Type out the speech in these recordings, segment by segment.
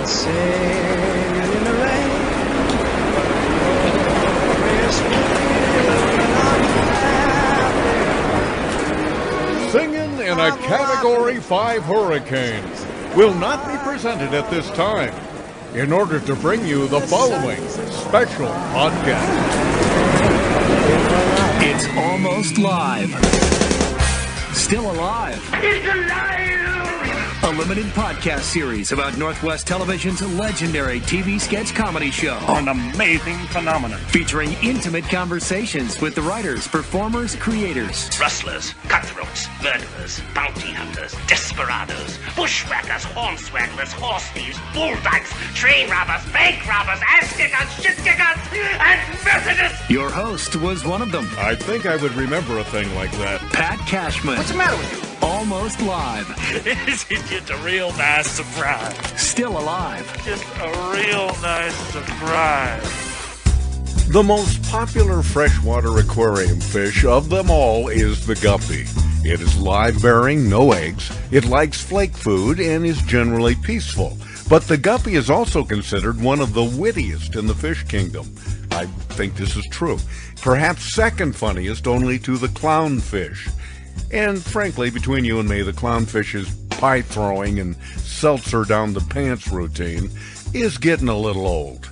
Singing in the rain. Singing in a Category 5 hurricane will not be presented at this time in order to bring you the following special podcast. It's almost live. Still alive. It's alive! A limited podcast series about Northwest Television's legendary TV sketch comedy show. An amazing phenomenon. Featuring intimate conversations with the writers, performers, creators. Rustlers, cutthroats, murderers, bounty hunters, desperados, bushwhackers, hornswagglers, horse thieves, bull dykes, train robbers, bank robbers, ass kickers, shit kickers, and Methodists! Your host was one of them. I think I would remember a thing like that. Pat Cashman. What's the matter with you? Almost live. This is just a real nice surprise. Still alive. Just a real nice surprise. The most popular freshwater aquarium fish of them all is the guppy. It is live-bearing, no eggs. It likes flake food and is generally peaceful. But the guppy is also considered one of the wittiest in the fish kingdom. I think this is true. Perhaps second funniest only to the clownfish. And frankly, between you and me, the clownfish's pie-throwing and seltzer-down-the-pants routine is getting a little old.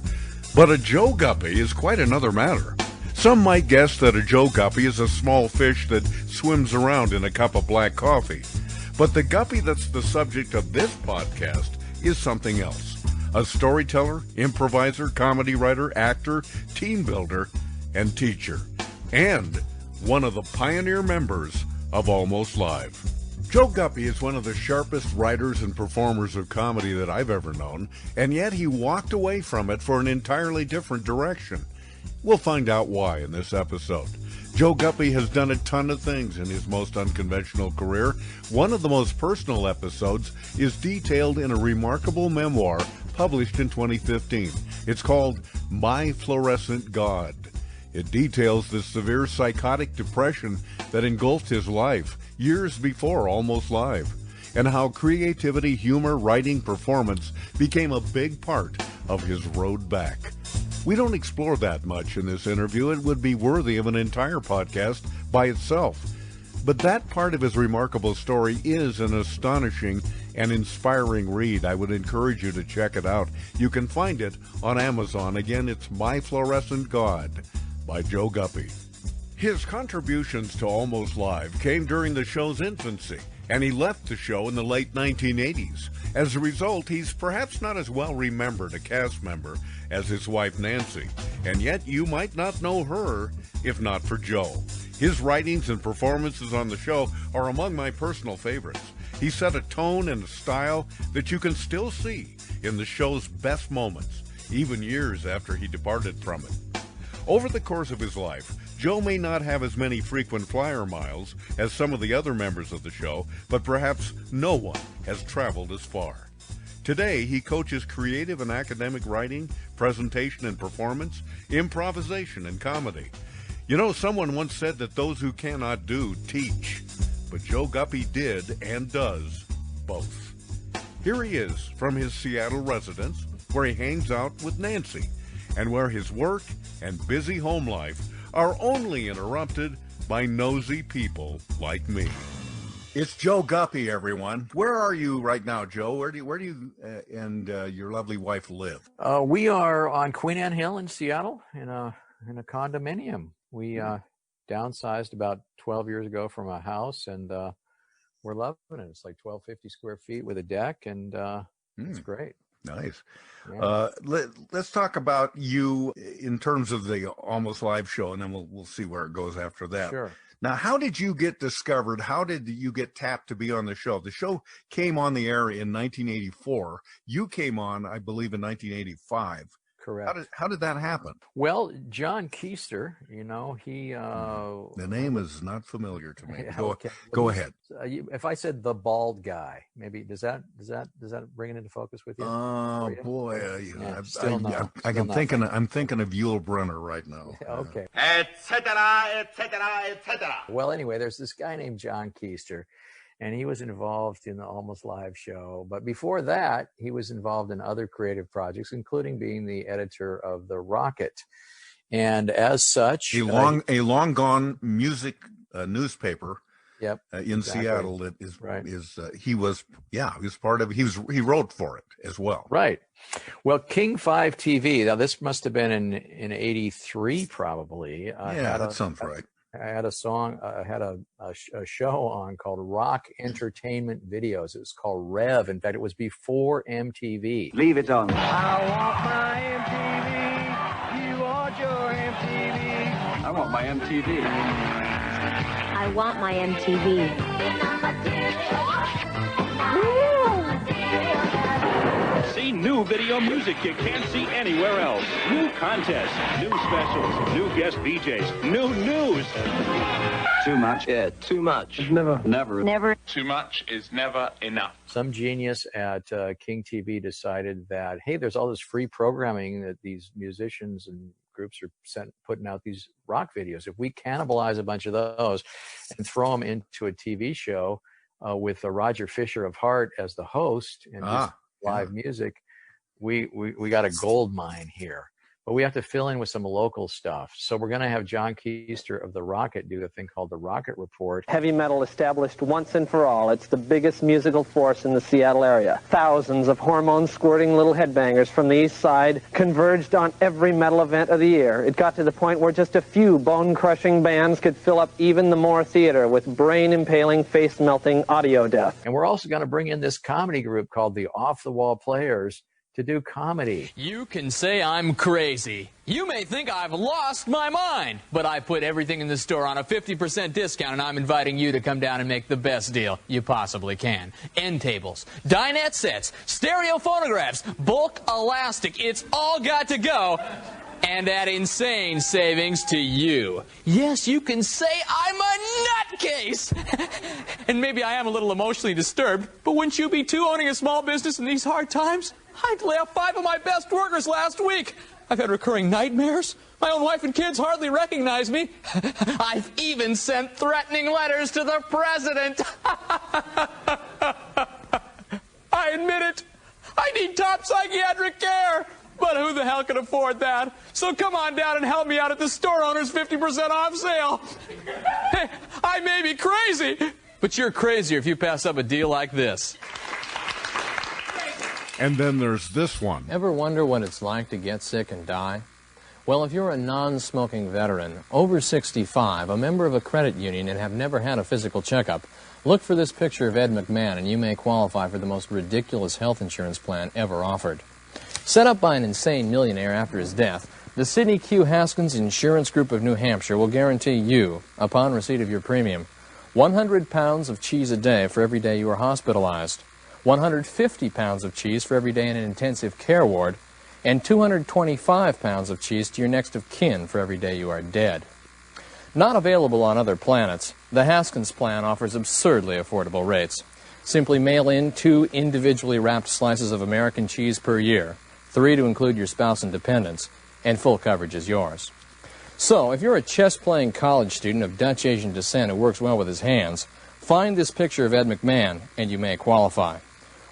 But a JOE Guppy is quite another matter. Some might guess that a JOE Guppy is a small fish that swims around in a cup of black coffee. But the guppy that's the subject of this podcast is something else. A storyteller, improviser, comedy writer, actor, team builder, and teacher. And one of the pioneer members of Almost Live. JOE Guppy is one of the sharpest writers and performers of comedy that I've ever known, and yet he walked away from it for an entirely different direction. We'll find out why in this episode. JOE Guppy has done a ton of things in his most unconventional career. One of the most personal episodes is detailed in a remarkable memoir published in 2015. It's called My Fluorescent God. It details the severe psychotic depression that engulfed his life years before Almost Live, and how creativity, humor, writing, performance became a big part of his road back. We don't explore that much in this interview. It would be worthy of an entire podcast by itself. But that part of his remarkable story is an astonishing and inspiring read. I would encourage you to check it out. You can find it on Amazon. Again, it's My Fluorescent God by JOE Guppy. His contributions to Almost Live came during the show's infancy, and he left the show in the late 1980s. As a result, he's perhaps not as well remembered a cast member as his wife Nancy, and yet you might not know her if not for Joe. His writings and performances on the show are among my personal favorites. He set a tone and a style that you can still see in the show's best moments, even years after he departed from it. Over the course of his life, Joe may not have as many frequent flyer miles as some of the other members of the show, but perhaps no one has traveled as far. Today, he coaches creative and academic writing, presentation and performance, improvisation and comedy. You know, someone once said that those who cannot do, teach. But JOE Guppy did and does both. Here he is from his Seattle residence, where he hangs out with Nancy, and where his work and busy home life are only interrupted by nosy people like me. It's JOE Guppy, everyone. Where are you right now, Joe? Where do you and your lovely wife live? We are on Queen Anne Hill in Seattle in a condominium. We downsized about 12 years ago from a house, and we're loving it. It's like 1,250 square feet with a deck, and it's great. Nice. Yeah. Let's talk about you in terms of the Almost Live show, and then we'll see where it goes after that. Sure. Now, how did you get discovered? How did you get tapped to be on the show? The show came on the air in 1984. You came on, I believe, in 1985. Correct. How did that happen? Well, John Keister, he... The name is not familiar to me. Okay. Go ahead. If I said the bald guy, maybe does that bring it into focus with you? Oh boy, I'm thinking of Yul Brynner right now. Okay. Etc., etc., etc. Well, anyway, there's this guy named John Keister, and he was involved in the Almost Live show. But before that, he was involved in other creative projects, including being the editor of The Rocket. And as such, a long gone music newspaper. Yep, in exactly. Seattle that is right. He was part of. He wrote for it as well. Right. Well, King 5 TV. Now this must have been in '83 probably. That sounds right. I had a song. I had a show on called Rock Entertainment Videos. It was called Rev. In fact, it was before MTV. Leave it on. I want my MTV. You want your MTV. I want my MTV. I want my MTV. See new video music you can't see anywhere else. New contests, new specials, new guest VJs, new news. Too much. Yeah, too much. Never. Too much is never enough. Some genius at King TV decided that, hey, there's all this free programming that these musicians and groups are putting out these rock videos. If we cannibalize a bunch of those and throw them into a TV show with Roger Fisher of Heart as the host and just live music, we got a gold mine here. But we have to fill in with some local stuff. So we're going to have John Keister of The Rocket do a thing called The Rocket Report. Heavy metal established once and for all. It's the biggest musical force in the Seattle area. Thousands of hormone-squirting little headbangers from the east side converged on every metal event of the year. It got to the point where just a few bone-crushing bands could fill up even the Moore Theater with brain-impaling, face-melting audio death. And we're also going to bring in this comedy group called the Off the Wall Players to do comedy. You can say I'm crazy. You may think I've lost my mind, but I put everything in the store on a 50% discount, and I'm inviting you to come down and make the best deal you possibly can. End tables, dinette sets, stereo phonographs, bulk elastic. It's all got to go. And at insane savings to you. Yes, you can say I'm a nutcase. And maybe I am a little emotionally disturbed, but wouldn't you be too, owning a small business in these hard times? I'd lay off 5 of my best workers last week. I've had recurring nightmares. My own wife and kids hardly recognize me. I've even sent threatening letters to the president. I admit it. I need top psychiatric care. But who the hell can afford that? So come on down and help me out at the store owner's 50% off sale. Hey, I may be crazy, but you're crazier if you pass up a deal like this. And then there's this one. Ever wonder what it's like to get sick and die? Well, if you're a non-smoking veteran, over 65, a member of a credit union, and have never had a physical checkup, look for this picture of Ed McMahon and you may qualify for the most ridiculous health insurance plan ever offered. Set up by an insane millionaire after his death, the Sidney Q. Haskins Insurance Group of New Hampshire will guarantee you, upon receipt of your premium, 100 pounds of cheese a day for every day you are hospitalized, 150 pounds of cheese for every day in an intensive care ward, and 225 pounds of cheese to your next of kin for every day you are dead. Not available on other planets, the Haskins plan offers absurdly affordable rates. Simply mail in 2 individually wrapped slices of American cheese per year, 3 to include your spouse and dependents, and full coverage is yours. So, if you're a chess-playing college student of Dutch Asian descent who works well with his hands, find this picture of Ed McMahon and you may qualify.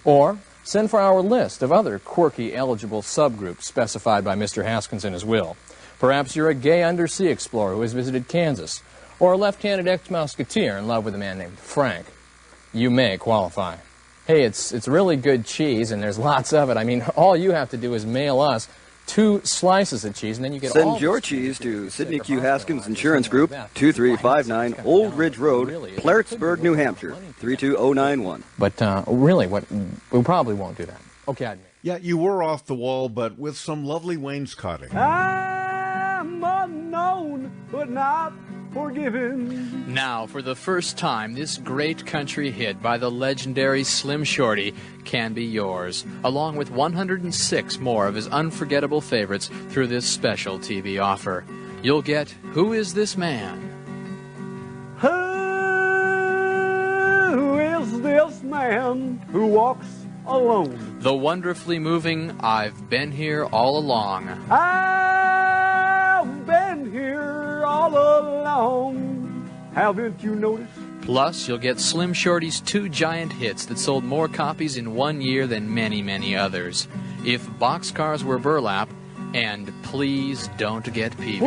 Or send for our list of other quirky eligible subgroups specified by Mr. Haskins in his will. Perhaps you're a gay undersea explorer who has visited Kansas, or a left-handed ex-musketeer in love with a man named Frank. You may qualify. Hey, it's really good cheese, and there's lots of it. I mean, all you have to do is mail us 2 slices of cheese, and then you get Send your cheese to Sidney Q. Haskins Insurance Group, 2359 Old Ridge Road, Clarksburg, New Hampshire, 32091. But really, we probably won't do that. Okay, I admit. Yeah, you were off the wall, but with some lovely wainscoting. I'm unknown, but not forgiven. Now, for the first time, this great country hit by the legendary Slim Shorty can be yours, along with 106 more of his unforgettable favorites through this special TV offer. You'll get Who Is This Man? Who is this man who walks alone? The wonderfully moving I've Been Here All Along. I've been here all along. Haven't you noticed? Plus, you'll get Slim Shorty's 2 giant hits that sold more copies in 1 year than many, many others. If Boxcars Were Burlap, and Please Don't Get Peevish.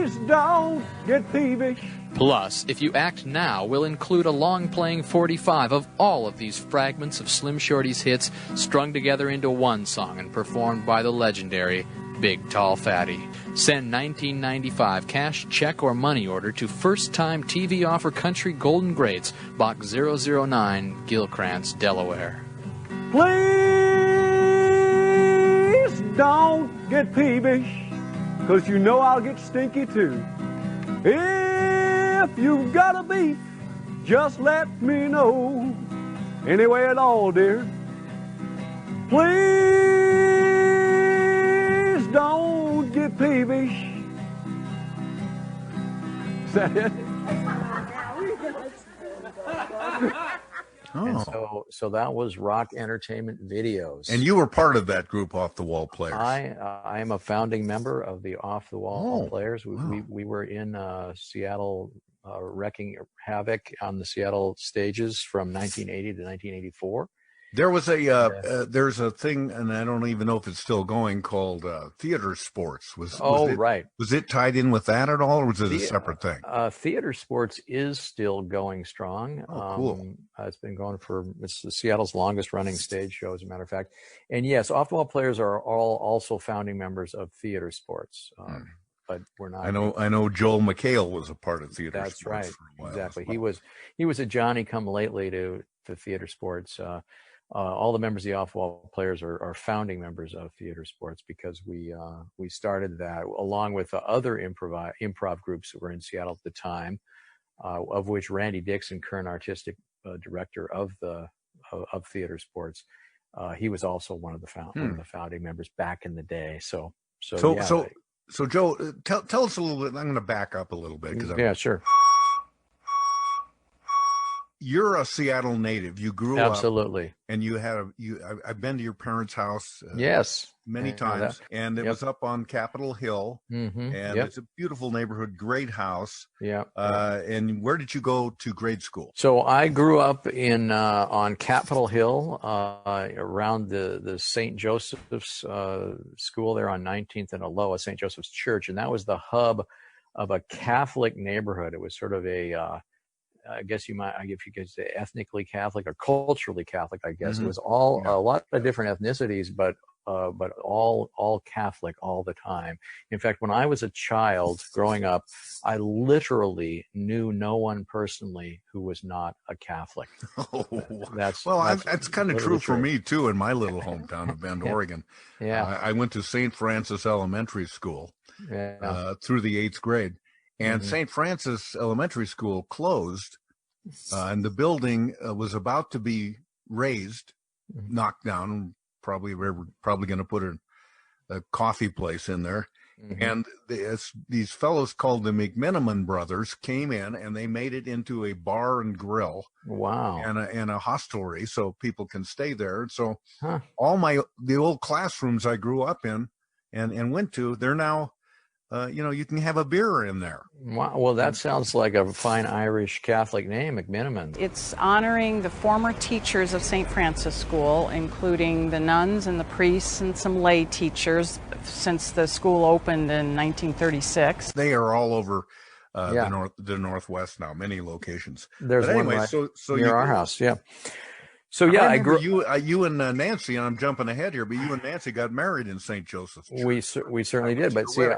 Please don't get peevish. Plus, If You Act Now will include a long-playing 45 of all of these fragments of Slim Shorty's hits strung together into one song and performed by the legendary Big Tall Fatty. Send $19.95 cash, check, or money order to First Time TV Offer Country Golden Greats, Box 009, Gilcrance, Delaware. Please don't get peevish, 'cause you know I'll get stinky too. If you've got a beef, just let me know. Anyway at all, dear. Please don't get peevish. Is that it? And so that was Rock Entertainment Videos. And you were part of that group, Off the Wall Players. I am a founding member of the Off the Wall Players. We were in Seattle wrecking havoc on the Seattle stages from 1980 to 1984. There was there's a thing, and I don't even know if it's still going, called theater sports. Right. Was it tied in with that at all, or was it a separate thing? Theater sports is still going strong. Cool. It's been going it's Seattle's longest running stage show, as a matter of fact. And yes, Off the Wall Players are all also founding members of theater sports. But we're not. I know Joel McHale was a part of theater sports. That's right. For a while Exactly. well. He was a Johnny come lately to theater sports. All the members of the Off the Wall Players are founding members of theater sports, because we started that along with the other improv groups that were in Seattle at the time, of which Randy Dixon, current artistic director of theater sports, he was also one of the founding members back in the day. So Joe, tell us a little bit. I'm going to back up a little bit sure. You're a Seattle native. You grew up. Absolutely. And you had I've been to your parents' house. Yes. Many times. And it was up on Capitol Hill. Mm-hmm. And it's a beautiful neighborhood, great house. Yeah. And where did you go to grade school? So I grew up on Capitol Hill, around the St. Joseph's school there on 19th and Aloha, St. Joseph's Church. And that was the hub of a Catholic neighborhood. It was sort of I guess if you could say ethnically Catholic or culturally Catholic, I guess. Mm-hmm. It was a lot of different ethnicities, but all Catholic all the time. In fact, when I was a child growing up, I literally knew no one personally who was not a Catholic. That's kind of true for me too, in my little hometown of Bend, Oregon. Yeah. I went to St. Francis Elementary School through the 8th grade. And St. Francis Elementary School closed, and the building was about to be razed, knocked down. We're probably going to put a coffee place in there. Mm-hmm. And these fellows called the McMiniman brothers came in, and they made it into a bar and grill. Wow. And a hostelry, so people can stay there. And so the old classrooms I grew up in and went to, they're now, you can have a beer in there. Wow. Well, that sounds like a fine Irish Catholic name, McMiniman. It's honoring the former teachers of St. Francis School, including the nuns and the priests and some lay teachers, since the school opened in 1936. They are all over the Northwest now, many locations. There's but anyway, one so near our house, So I grew you and Nancy, and I'm jumping ahead here, but you and Nancy got married in St. Joseph's Church. We certainly did, but see,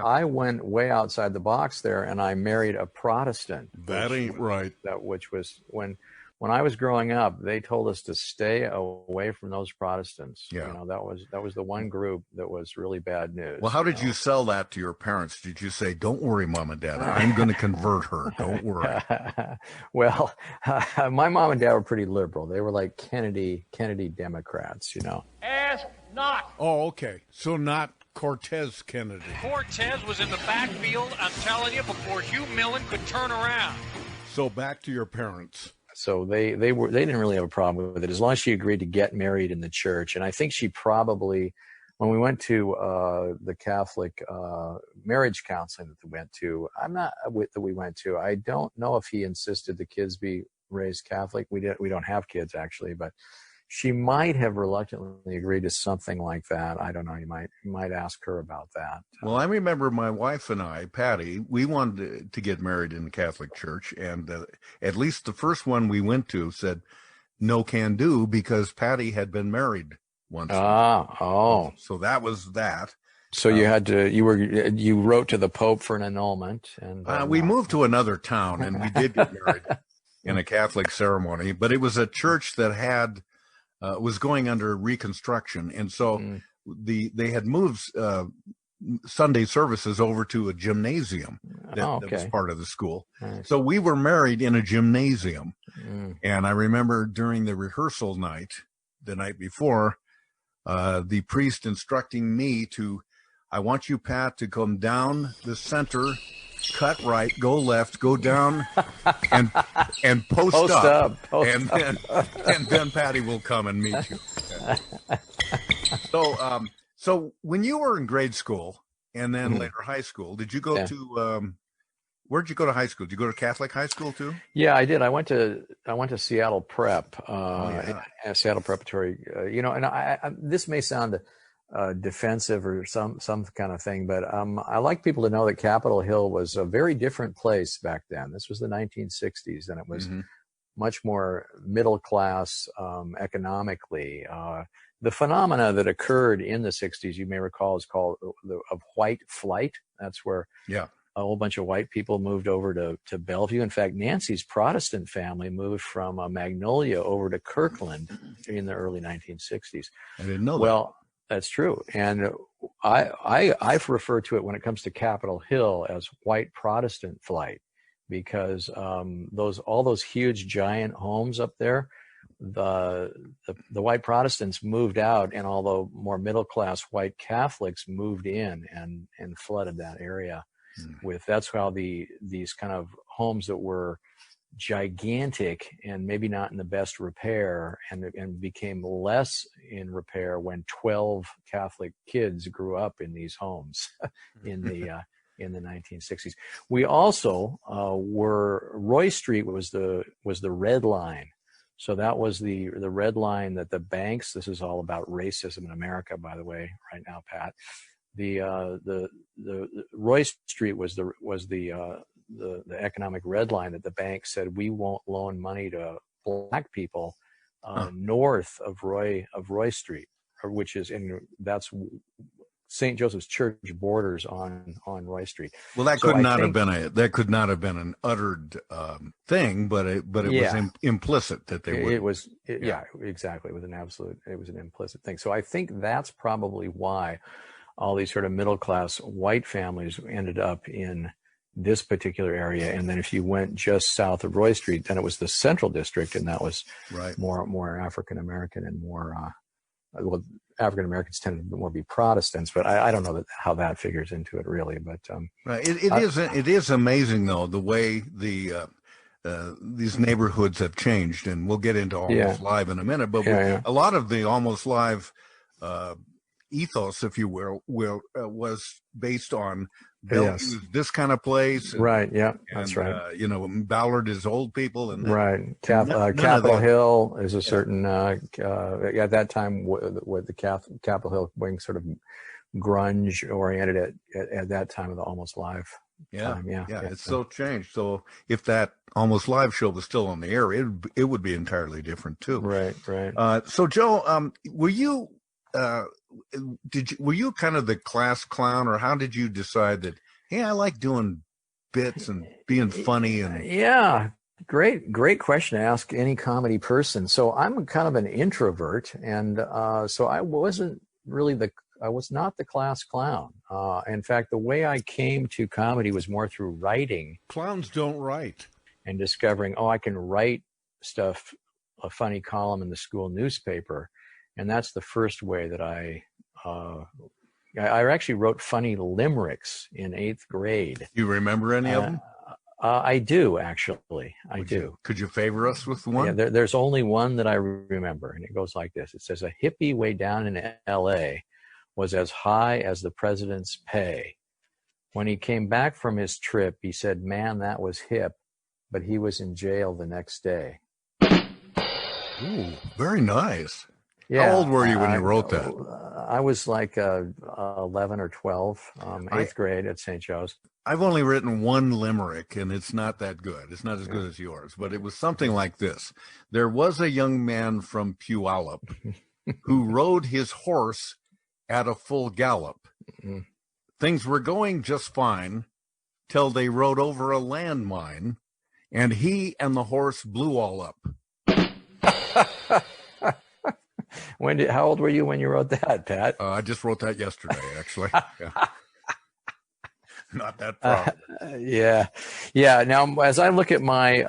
I went way outside the box there, and I married a Protestant. That ain't right. Which was when I was growing up, they told us to stay away from those Protestants. Yeah. That was the one group that was really bad news. Well, how did you sell that to your parents? Did you say, "Don't worry, Mom and Dad, I'm going to convert her. Don't worry"? Well, my mom and dad were pretty liberal. They were like Kennedy Democrats, Ask not. Oh, okay. So not Cortez Kennedy. Cortez was in the backfield, I'm telling you, before Hugh Millen could turn around. So back to your parents. So they didn't really have a problem with it, as long as she agreed to get married in the church. And I think she probably when we went to the Catholic marriage counseling that we went to, I don't know if he insisted the kids be raised Catholic. We don't have kids actually, but she might have reluctantly agreed to something like that. I don't know. You might ask her about that. Well, I remember my wife and I, Patty, we wanted to get married in the Catholic Church, and at least the first one we went to said no can do because Patty had been married once. So that was that. So you wrote to the Pope for an annulment, and we moved to another town, and we did get married in a Catholic ceremony, but it was a church that was going under reconstruction, and so they had moved Sunday services over to a gymnasium that was part of the school. Nice. So we were married in a gymnasium, and I remember during the rehearsal night, the night before, the priest instructing me I want you, Pat, to come down the center, cut right, go left, go down, and post up. And then Patty will come and meet you. So when you were in grade school and then later high school, did you go to where'd you go to high school? Did you go to Catholic high school too? Yeah, I did. I went to Seattle Prep, Seattle Preparatory. And this may sound defensive or some kind of thing, but I like people to know that Capitol Hill was a very different place back then. This was the 1960s, and it was much more middle class economically. The phenomena that occurred in the 60s, you may recall, is called of white flight. That's where a whole bunch of white people moved over to Bellevue. In fact, Nancy's Protestant family moved from Magnolia over to Kirkland in the early 1960s. I didn't know that. Well, that's true. And I refer to it when it comes to Capitol Hill as white Protestant flight, because all those huge giant homes up there, the white Protestants moved out, and although more middle class white Catholics moved in and flooded that area that's how these kind of homes that were gigantic and maybe not in the best repair and became less in repair when 12 Catholic kids grew up in these homes in the 1960s. We also Roy Street was the red line. So that was the red line that the banks, this is all about racism in America, by the way, right now, Pat. The Roy Street was the economic red line that the bank said we won't loan money to black people north of Roy Street, which is that's St. Joseph's Church borders on Roy Street. Well, that could not have been an uttered thing, but it was implicit that they would. It was exactly. It was an implicit thing. So I think that's probably why all these sort of middle class white families ended up in this particular area. And then if you went just south of Roy Street, then it was the Central District, and that was more African American and more African Americans tended to more be Protestants, but I don't know how that figures into it really. But it is amazing though the way these neighborhoods have changed, and we'll get into Almost Live in a minute. But a lot of the Almost Live ethos, if you will, was based on this kind of place. That's right. Ballard is old people. And Capitol Hill is a certain, at that time, what the Capitol Hill wing sort of grunge oriented at that time of the Almost Live time. It's so changed. So if that Almost Live show was still on the air, it would be entirely different too. Right. So Joe, were you kind of the class clown, or how did you decide that, hey, I like doing bits and being funny? And great question to ask any comedy person. So I'm kind of an introvert, and so I was not the class clown. In fact, the way I came to comedy was more through writing. Clowns don't write. And discovering, I can write stuff, a funny column in the school newspaper. And that's the first way that I actually wrote funny limericks in 8th grade. You remember any of them? I do, actually. I do. Could you favor us with one? Yeah, there's only one that I remember, and it goes like this. It says, a hippie way down in L.A. was as high as the president's pay. When he came back from his trip, he said, man, that was hip, but he was in jail the next day. Ooh, very nice. Yeah, How old were you when you wrote that? I was like 11 or 12, eighth grade at St. Joe's. I've only written one limerick, and it's not that good. It's not as good as yours, but it was something like this. There was a young man from Puyallup who rode his horse at a full gallop. Things were going just fine till they rode over a landmine, and he and the horse blew all up. How old were you when you wrote that, Pat? I just wrote that yesterday, actually. Yeah. Not that proud. Yeah. Now, as I look at my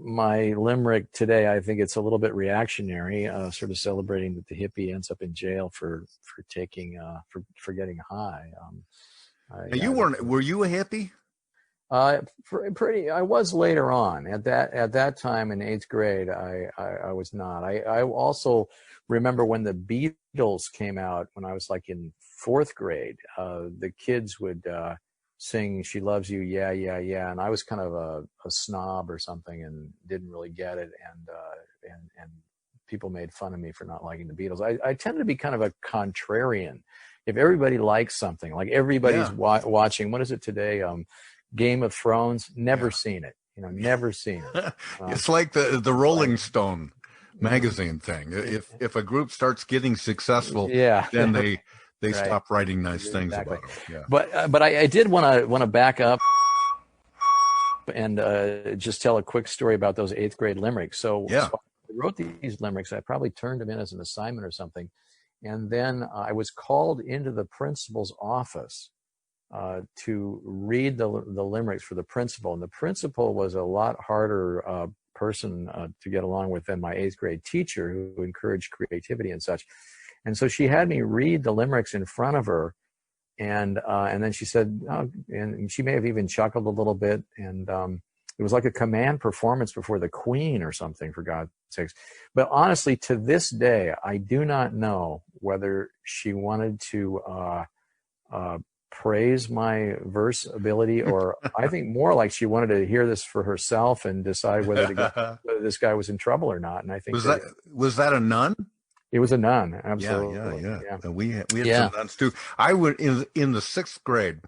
my limerick today, I think it's a little bit reactionary, sort of celebrating that the hippie ends up in jail for taking for getting high. Were you a hippie? Pretty. I was later on. At that time in eighth grade, I was not. I also remember when the Beatles came out when I was like in fourth grade. The kids would sing "She Loves You," yeah, yeah, yeah, and I was kind of a snob or something and didn't really get it, and people made fun of me for not liking the Beatles. I tended to be kind of a contrarian. If everybody likes something, like everybody's watching, what is it today? Game of Thrones. Never seen it. Never seen it. It's like the Rolling Stone magazine thing. If a group starts getting successful, then they stop writing nice things about it. Yeah. But I did want to back up and just tell a quick story about those eighth grade limericks. So I wrote these limericks. I probably turned them in as an assignment or something, and then I was called into the principal's office to read the limericks for the principal. And the principal was a lot harder person to get along with than my eighth grade teacher, who encouraged creativity and such. And so she had me read the limericks in front of her, and then she said, and she may have even chuckled a little bit, and it was like a command performance before the Queen or something, for God's sakes. But honestly, to this day, I do not know whether she wanted to praise my verse ability, or I think more like she wanted to hear this for herself and decide whether this guy was in trouble or not. And I think was that a nun? It was a nun, absolutely. Yeah. We had some nuns too. I would in the sixth grade,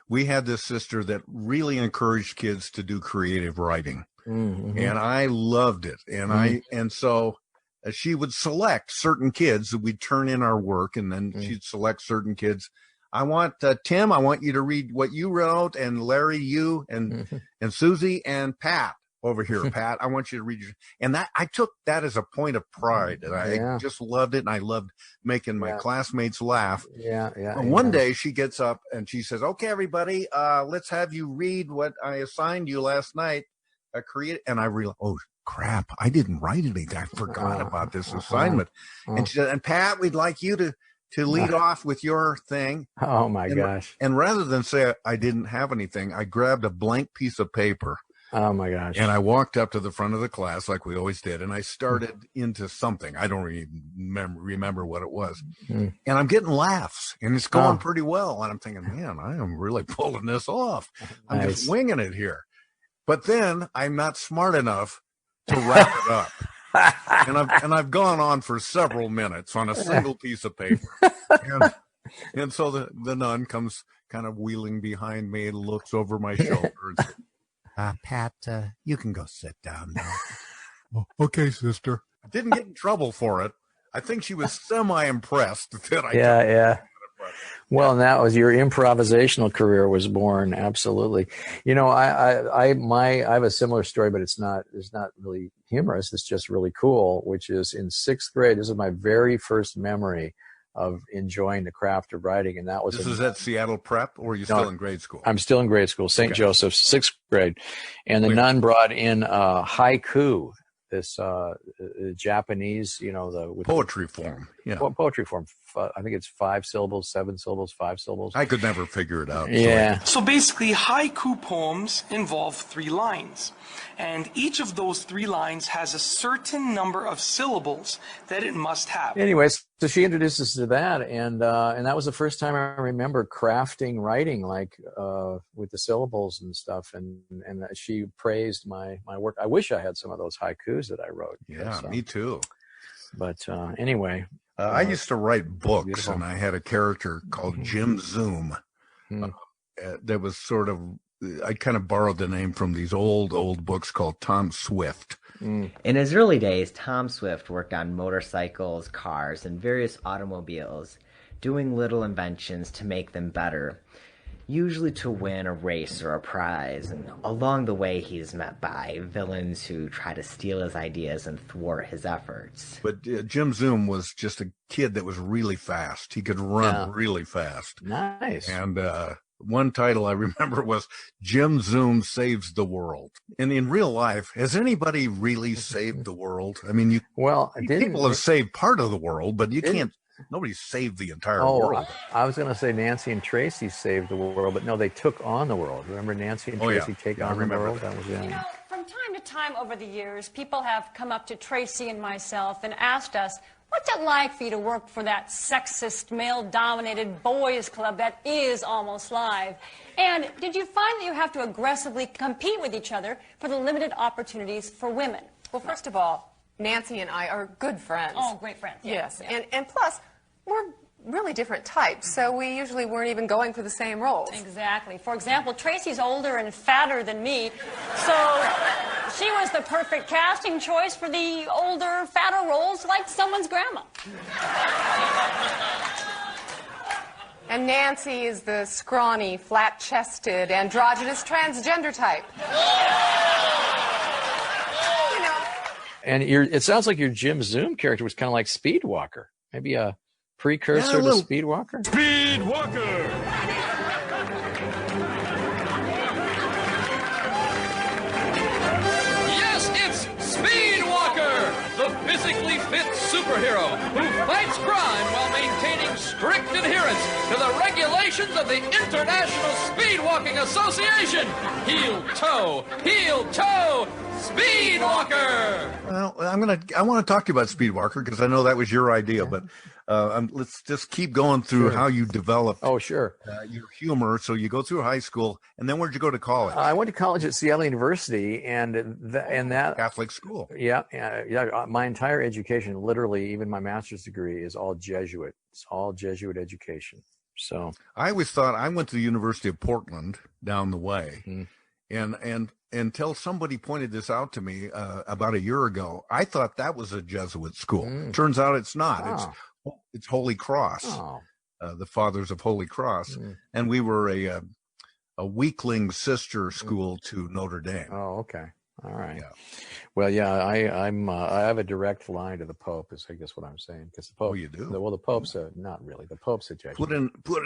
we had this sister that really encouraged kids to do creative writing, and I loved it. And so she would select certain kids that we'd turn in our work, and then she'd select certain kids. I want Tim, I want you to read what you wrote, and Larry, you, and Susie, and Pat over here. Pat, I want you to read and that I took that as a point of pride, and I just loved it, and I loved making my classmates laugh. And one day she gets up and she says, "Okay, everybody, let's have you read what I assigned you last night." And I realized, oh crap, I didn't write anything. I forgot about this assignment. And she said, "And Pat, we'd like you to lead off with your thing." Oh my gosh. And rather than say I didn't have anything, I grabbed a blank piece of paper. Oh my gosh. And I walked up to the front of the class like we always did, and I started into something. I don't even remember what it was. And I'm getting laughs, and it's going pretty well. And I'm thinking, man, I am really pulling this off. I'm just winging it here. But then I'm not smart enough to wrap it up. And I've gone on for several minutes on a single piece of paper. And so the nun comes kind of wheeling behind me and looks over my shoulder and says, "Pat, you can go sit down now." "Oh, okay, sister." I didn't get in trouble for it. I think she was semi-impressed that I Well, and that was your improvisational career was born. Absolutely. I have a similar story, but it's not really humorous. It's just really cool, which is in sixth grade. This is my very first memory of enjoying the craft of writing. And that was This is at Seattle Prep, or are you still in grade school? I'm still in grade school, St. Joseph's, sixth grade. And the nun brought in haiku, this Japanese, with poetry form. Yeah. Well, poetry form. I think it's 5 syllables, 7 syllables, 5 syllables. I could never figure it out. Yeah. So basically, haiku poems involve 3 lines. And each of those 3 lines has a certain number of syllables that it must have. Anyways, so she introduced us to that, and that was the first time I remember crafting writing, like with the syllables and stuff, and she praised my work. I wish I had some of those haikus that I wrote. Yeah, me too. But anyway. I used to write books, beautiful. and I had a character called Jim Zoom that was sort of, I kind of borrowed the name from these old books called Tom Swift. In his early days, Tom Swift worked on motorcycles, cars, and various automobiles, doing little inventions to make them better, usually to win a race or a prize. And along the way, he's met by villains who try to steal his ideas and thwart his efforts. But Jim Zoom was just a kid that was really fast. He could run really fast. Nice. And one title I remember was Jim Zoom Saves the World. And in real life, has anybody really saved the world? I mean, people have saved part of the world, but you can't. Nobody saved the entire world. I was going to say Nancy and Tracy saved the world, but no, they took on the world. Remember Nancy and Tracy take on the world? That was from time to time over the years, people have come up to Tracy and myself and asked us, what's it like for you to work for that sexist, male-dominated boys club that is Almost Live? And did you find that you have to aggressively compete with each other for the limited opportunities for women? Well, first of all, Nancy and I are good friends. Oh, great friends. Yes, and plus, we're really different types, so we usually weren't even going for the same roles. Exactly. For example, Tracy's older and fatter than me, so she was the perfect casting choice for the older, fatter roles like someone's grandma. And Nancy is the scrawny, flat-chested, androgynous transgender type. And it sounds like your Jim Zoom character was kind of like Speedwalker. Maybe a precursor to Speedwalker? Speedwalker! Yes, it's Speedwalker, the physically fit superhero who fights crime while maintaining strict adherence to the regulations of the International Speedwalking Association. Heel toe, Speedwalker! Well, I want to talk to you about Speedwalker because I know that was your idea, but let's just keep going through how you developed. Oh, sure. Your humor. So you go through high school, and then where'd you go to college? I went to college at Seattle University, and that Catholic school. Yeah. My entire education, literally, even my master's degree, is all Jesuit. It's all Jesuit education. So I always thought I went to the University of Portland down the way, and until somebody pointed this out to me about a year ago, I thought that was a Jesuit school. Turns out it's not. It's Holy Cross, the Fathers of Holy Cross, and we were a weakling sister school to Notre Dame. Oh, okay. All right. Yeah. Well, yeah, I have a direct line to the Pope, is I guess what I'm saying, because the Pope. Oh, you do? Well, the Pope's not really. The Pope's a Jesuit. Put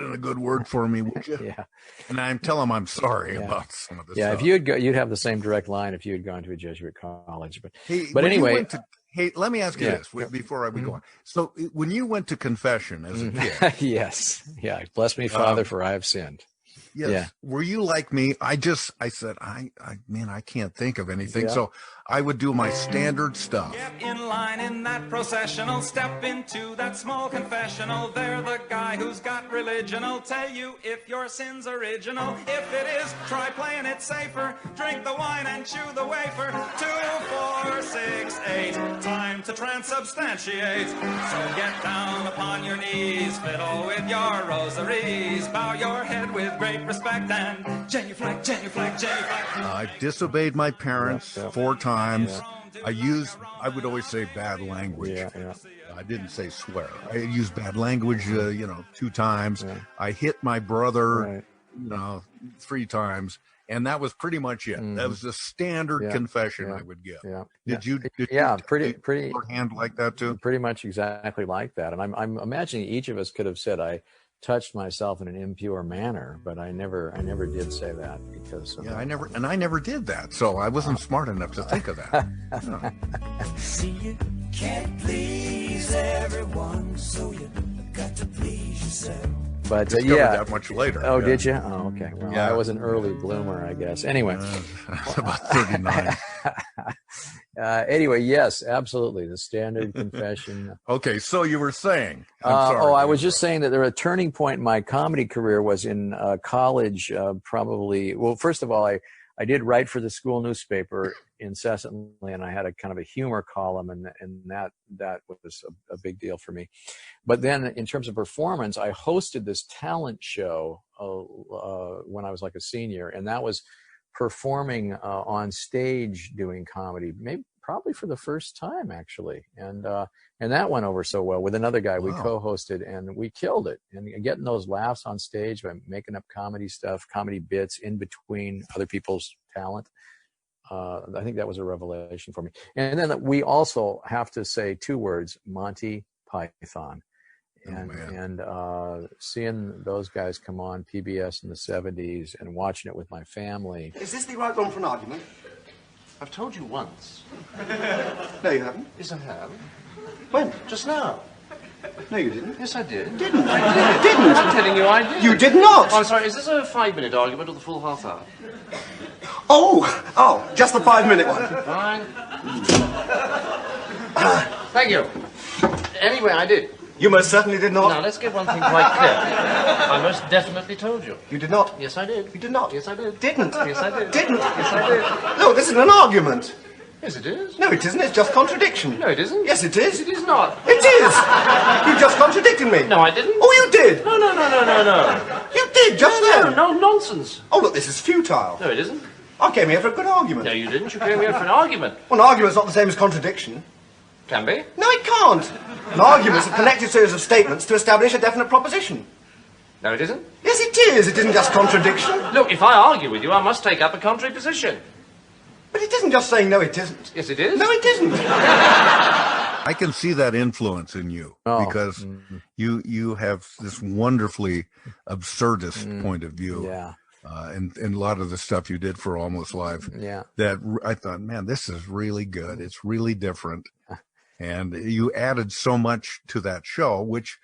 in a good word for me, would you? Yeah. And I'm tell him I'm sorry about some of this. Yeah, stuff. if you'd have the same direct line if you had gone to a Jesuit college. But when anyway. you went to, hey, let me ask you this before we go on. So when you went to confession as a kid, yes, yeah, bless me, Father, for I have sinned. Yes. Yeah. Were you like me? I said, I can't think of anything. Yeah. So I would do my standard stuff. Get in line in that processional, step into that small confessional. They're the guy who's got religion. I'll tell you if your sin's original. If it is, try playing it safer. Drink the wine and chew the wafer. 2, 4, 6, 8. Time to transubstantiate. So get down upon your knees, fiddle with your rosaries, bow your head with great respect and genuflect, genuflect, genuflect. I disobeyed my parents 4 times. I would always say bad language. I didn't say swear. I used bad language, 2 times. I hit my brother, 3 times. And that was pretty much it. That was the standard confession I would give. Did you pretty hand like that too? Pretty much exactly like that. And I'm imagining each of us could have said, I touched myself in an impure manner, but I never did say that because I never did that. So I wasn't smart enough to think of that. See you can't please everyone, so you got to please yourself. But Discovered yeah, that much later. Oh, yeah. did you? Oh, okay. Well, Yeah. I was an early bloomer, I guess. Anyway, about 39. Anyway, yes, absolutely. The standard confession. Okay, so you were saying. I'm sorry. Oh, I was just saying that a turning point in my comedy career was in college. Probably. Well, first of all, I did write for the school newspaper incessantly, and I had a kind of a humor column, and that was a big deal for me. But then, in terms of performance, I hosted this talent show when I was like a senior, and that was performing on stage doing comedy, probably for the first time actually, and that went over so well with another guy. We co-hosted, and we killed it. And getting those laughs on stage by making up comedy stuff, comedy bits in between other people's talent, I think that was a revelation for me. And then we also have to say two words: Monty Python. And seeing those guys come on PBS in the 70s and watching it with my family. Is this the right one for an argument? I've told you once. No, you haven't. Yes, I have. When? Just now. No, you didn't. Yes, I did. Didn't. I did. Didn't. I'm telling you I did. You did not. Oh, I'm sorry, is this a 5-minute argument or the full half hour? Oh, just the 5-minute one. Fine. Thank you. Anyway, I did. You most certainly did not. Now, let's get one thing quite clear. I most definitely told you. You did not. Yes, I did. You did not. Yes, I did. Didn't. Yes, I did. Didn't. Yes, I did. No, this isn't an argument. Yes, it is. No, it isn't. It's just contradiction. No, it isn't. Yes, it is. It is not. It is. You just contradicted me. No, I didn't. Oh, you did. No. You did, just then. No, nonsense. Oh, look, this is futile. No, it isn't. I came here for a good argument. No, you didn't. You came here for an argument. Well, an argument's not the same as contradiction. Can be. No, it can't. An argument's a connected series of statements to establish a definite proposition. No, it isn't. Yes, it is. It isn't just contradiction. Look, if I argue with you, I must take up a contrary position. But it isn't just saying, no, it isn't. Yes, it is. No, it isn't. I can see that influence in you because you have this wonderfully absurdist point of view. Yeah. And a lot of the stuff you did for Almost Live. Yeah. That I thought, man, this is really good. It's really different. And you added so much to that show, which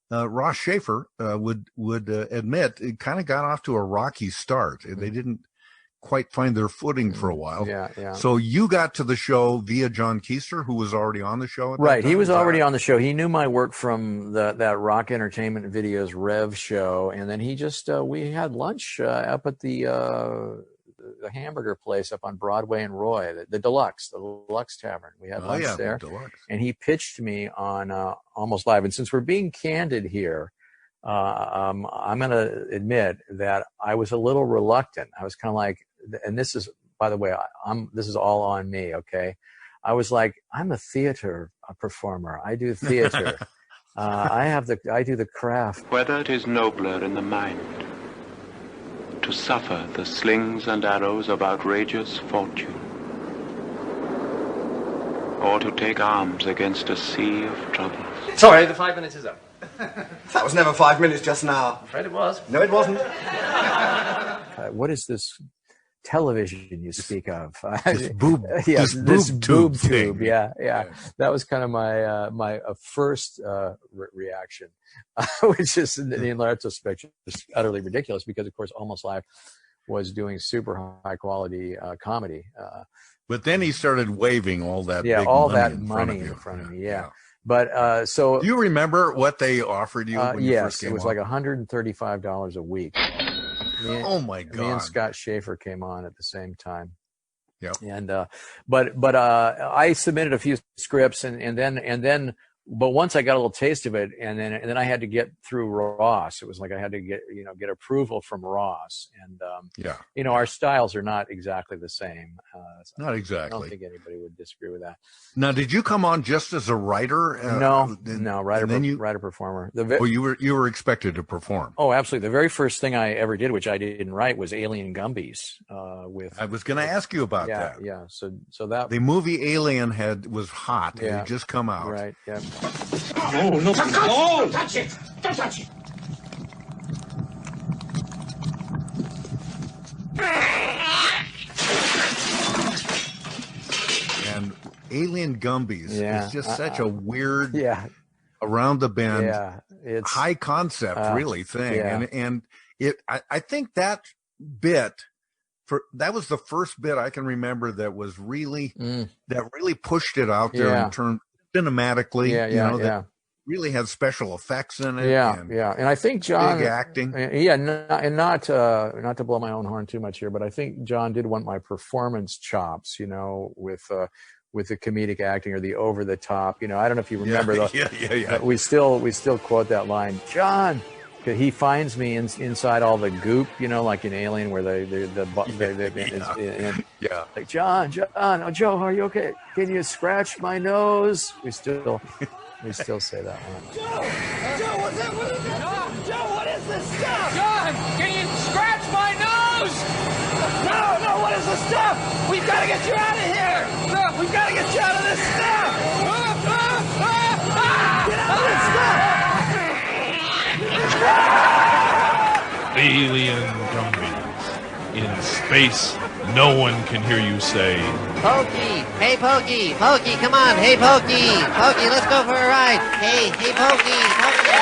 Ross Schaefer would admit it kind of got off to a rocky start. They didn't quite find their footing for a while. Yeah. So you got to the show via John Keister, who was already on the show at that Right. time? He was already on the show. He knew my work from that Rock Entertainment Videos Rev show, and then he just we had lunch up at the hamburger place up on Broadway and Roy, the Deluxe Tavern. We had lunch there, and he pitched me on Almost Live. And since we're being candid here, I'm going to admit that I was a little reluctant. I was kind of like, and this is, by the way, this is all on me. Okay, I was like, I'm a theater performer. I do theater. I do the craft. Whether it is nobler in the mind to suffer the slings and arrows of outrageous fortune, or to take arms against a sea of troubles. Sorry, the 5 minutes is up. That was never 5 minutes just now. I'm afraid it was. No, it wasn't. What is this television you speak of? This boob, yes, this boob tube. Yeah. That was kind of my first reaction, which is in retrospect just utterly ridiculous because, of course, Almost Live was doing super high quality comedy. But then he started waving all that big all money that in money front in of front of me. Yeah. But do you remember what they offered you when you first came it was on? like $135 a week. Oh my God! Me and Scott Schaefer came on at the same time. Yeah. And but I submitted a few scripts and then but once I got a little taste of it and then I had to get through Ross. It was like I had to get approval from Ross, and our styles are not exactly the same. Not exactly. I don't think anybody would disagree with that. Now, did you come on just as a writer? No, writer performer. You were expected to perform. Oh, absolutely. The very first thing I ever did, which I didn't write, was Alien Gumbies. I was going to ask you about that. Yeah. So that the movie Alien was hot. It had just come out. Right. Yeah. Oh, no. Don't touch it! Don't touch it! And Alien Gumbies is just such a weird, around the bend, it's high concept really thing. Yeah. And I think that bit that was the first bit I can remember that was really that really pushed it out there in terms cinematically. That really had special effects in it. And I think John big acting. Not to blow my own horn too much here, but I think John did want my performance chops, with the comedic acting or the over the top. I don't know if you remember we still quote that line, John. He finds me inside all the goop, like in Alien, where like John, oh, Joe, are you okay? Can you scratch my nose? We still say that one. Joe, what's that? What is it? Joe, what is this stuff? John, can you scratch my nose? No, what is this stuff? We've got to get you out of here. No, we've got to get you out of this stuff. Get out of this stuff. Alien Gummies. In space, no one can hear you say, Pokey! Hey, Pokey! Pokey, come on! Hey, Pokey! Pokey, let's go for a ride! Hey, Pokey! Pokey!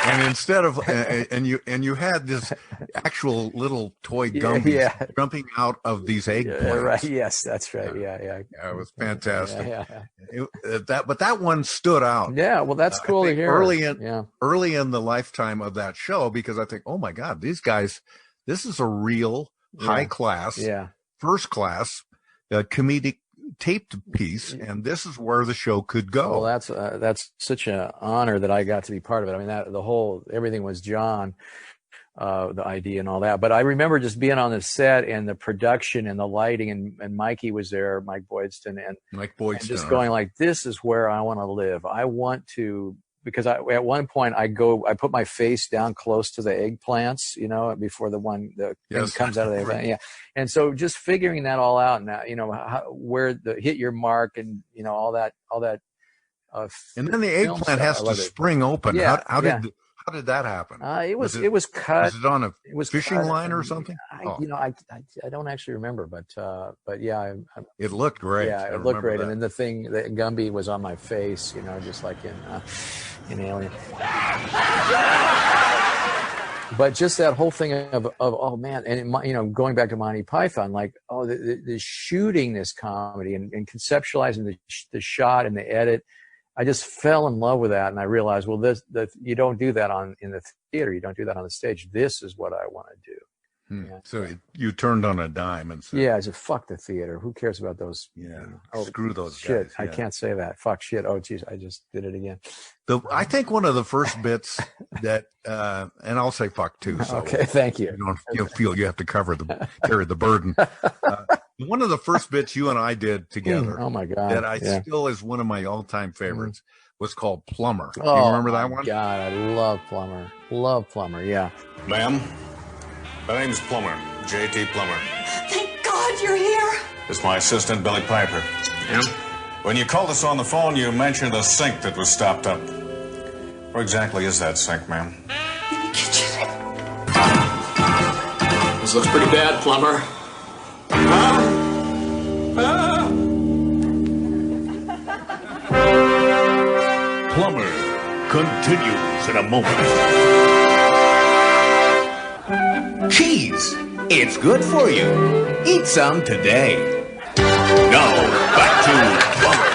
And instead of and you had this actual little toy Gumbies jumping out of these eggplants. Right. Yes, that's right. Yeah. It was fantastic. But that one stood out. Yeah. Well, that's cool to hear. Early in the lifetime of that show, because I think, oh my God, these guys, this is a real high class, first class comedic taped piece, and this is where the show could go. Well, that's such an honor that I got to be part of it. I mean, everything was John, the idea and all that. But I remember just being on the set and the production and the lighting, and Mikey was there, Mike Boydston, and just going like, this is where I want to live. I want to. Because at one point I put my face down close to the eggplants, before the thing comes out of the eggplant. Yeah. And so just figuring that all out now, where the hit your mark and, all that. And then the eggplant has to spring open. How did that happen? It was cut. Was it on a fishing line or something? I don't actually remember, but yeah. It looked great. Yeah, it looked great. And then the Gumby was on my face, just like in Alien. But just that whole thing of oh man, and going back to Monty Python, like the shooting this comedy and conceptualizing the shot and the edit. I just fell in love with that, and I realized, well, you don't do that in the theater. You don't do that on the stage. This is what I want to do. Yeah. So you turned on a dime and said, I said, fuck the theater. Who cares about those? Screw those shit. Guys. I can't say that. Fuck shit. Oh, geez, I just did it again. I think one of the first bits that, and I'll say fuck too. So okay, thank you. You don't feel you have to carry the burden. One of the first bits you and I did together. Oh my God. That still is one of my all-time favorites. Was called Plumber. Do you remember that one? God, I love Plumber. Love Plumber. Yeah. Ma'am, my name's Plumber. J.T. Plumber. Thank God you're here. It's my assistant, Billy Piper. Yeah? When you called us on the phone, you mentioned a sink that was stopped up. Where exactly is that sink, ma'am? In the kitchen. This looks pretty bad, Plumber. Plumber continues in a moment. Cheese. It's good for you. Eat some today. Now, back to Plumber.